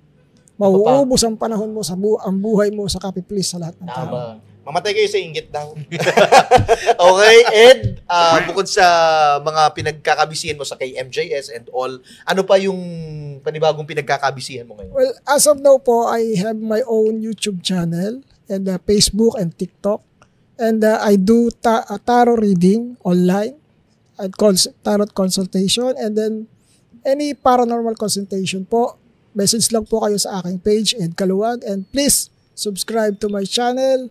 mauubos ang panahon mo sa ang buhay mo sa kapi-please sa lahat ng tao. Tama. Mamatay kayo sa inggit daw. Okay, Ed, bukod sa mga pinagkakabisihan mo sa kay MJS and all, ano pa yung panibagong pinagkakabisihan mo ngayon? Well, as of now po, I have my own YouTube channel and Facebook and TikTok. And I do tarot reading online at tarot consultation. And then, any paranormal consultation po, message lang po kayo sa aking page, Ed Kaluwag. And please, subscribe to my channel.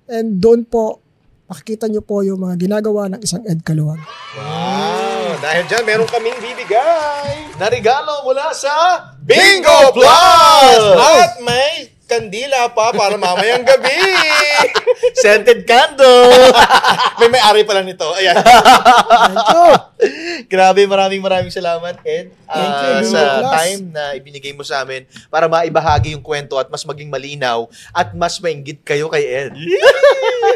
And doon po, makikita nyo po yung mga ginagawa ng isang Ed Kaluwag. Wow! Dahil dyan, meron kaming bibigay Na regalo mula sa Bingo Plus! At may kandila pa para mamayang gabi. Scented candle. May-ari pala nito. Ayan. Thank you! Grabe, maraming salamat, Ed. Thank you, Bingo sa Plus. time na ibinigay mo sa amin para maibahagi yung kwento at mas maging malinaw at mas mainggit kayo kay Ed.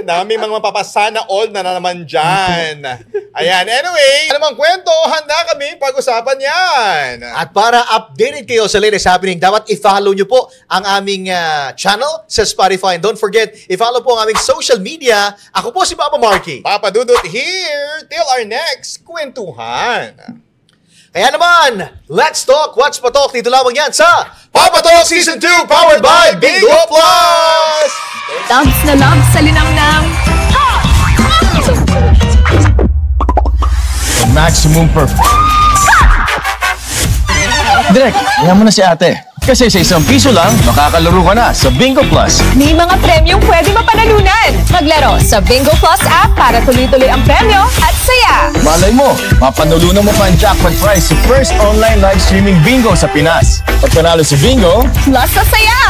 Dami mga mapapasana all na naman dyan. Ayan, anyway, anumang kwento, handa kami pag-usapan yan. At para updated kayo sa latest happening, dapat i-follow nyo po ang aming channel sa Spotify. And don't forget, i-follow po ang aming social media. Ako po si Papa Marky. Papa Dudut here till our next kwentuhan. Kaya naman, let's talk, what's patok, dito lamang yan sa Papa Talk Season 2 powered by Bingo Plus! Loves na loves sa linamnam. Maximum perfect. Direk, kaya mo na si ate. Kasi sa ₱1 lang, makakalaro ka na sa Bingo Plus. May mga premyong pwede mapanalunan. Maglaro sa Bingo Plus app para tuloy-tuloy ang premyo at saya. Malay mo, mapanulunan mo pa ang jackpot prize sa first online live streaming bingo sa Pinas. Pag panalo sa bingo, Plus sa saya!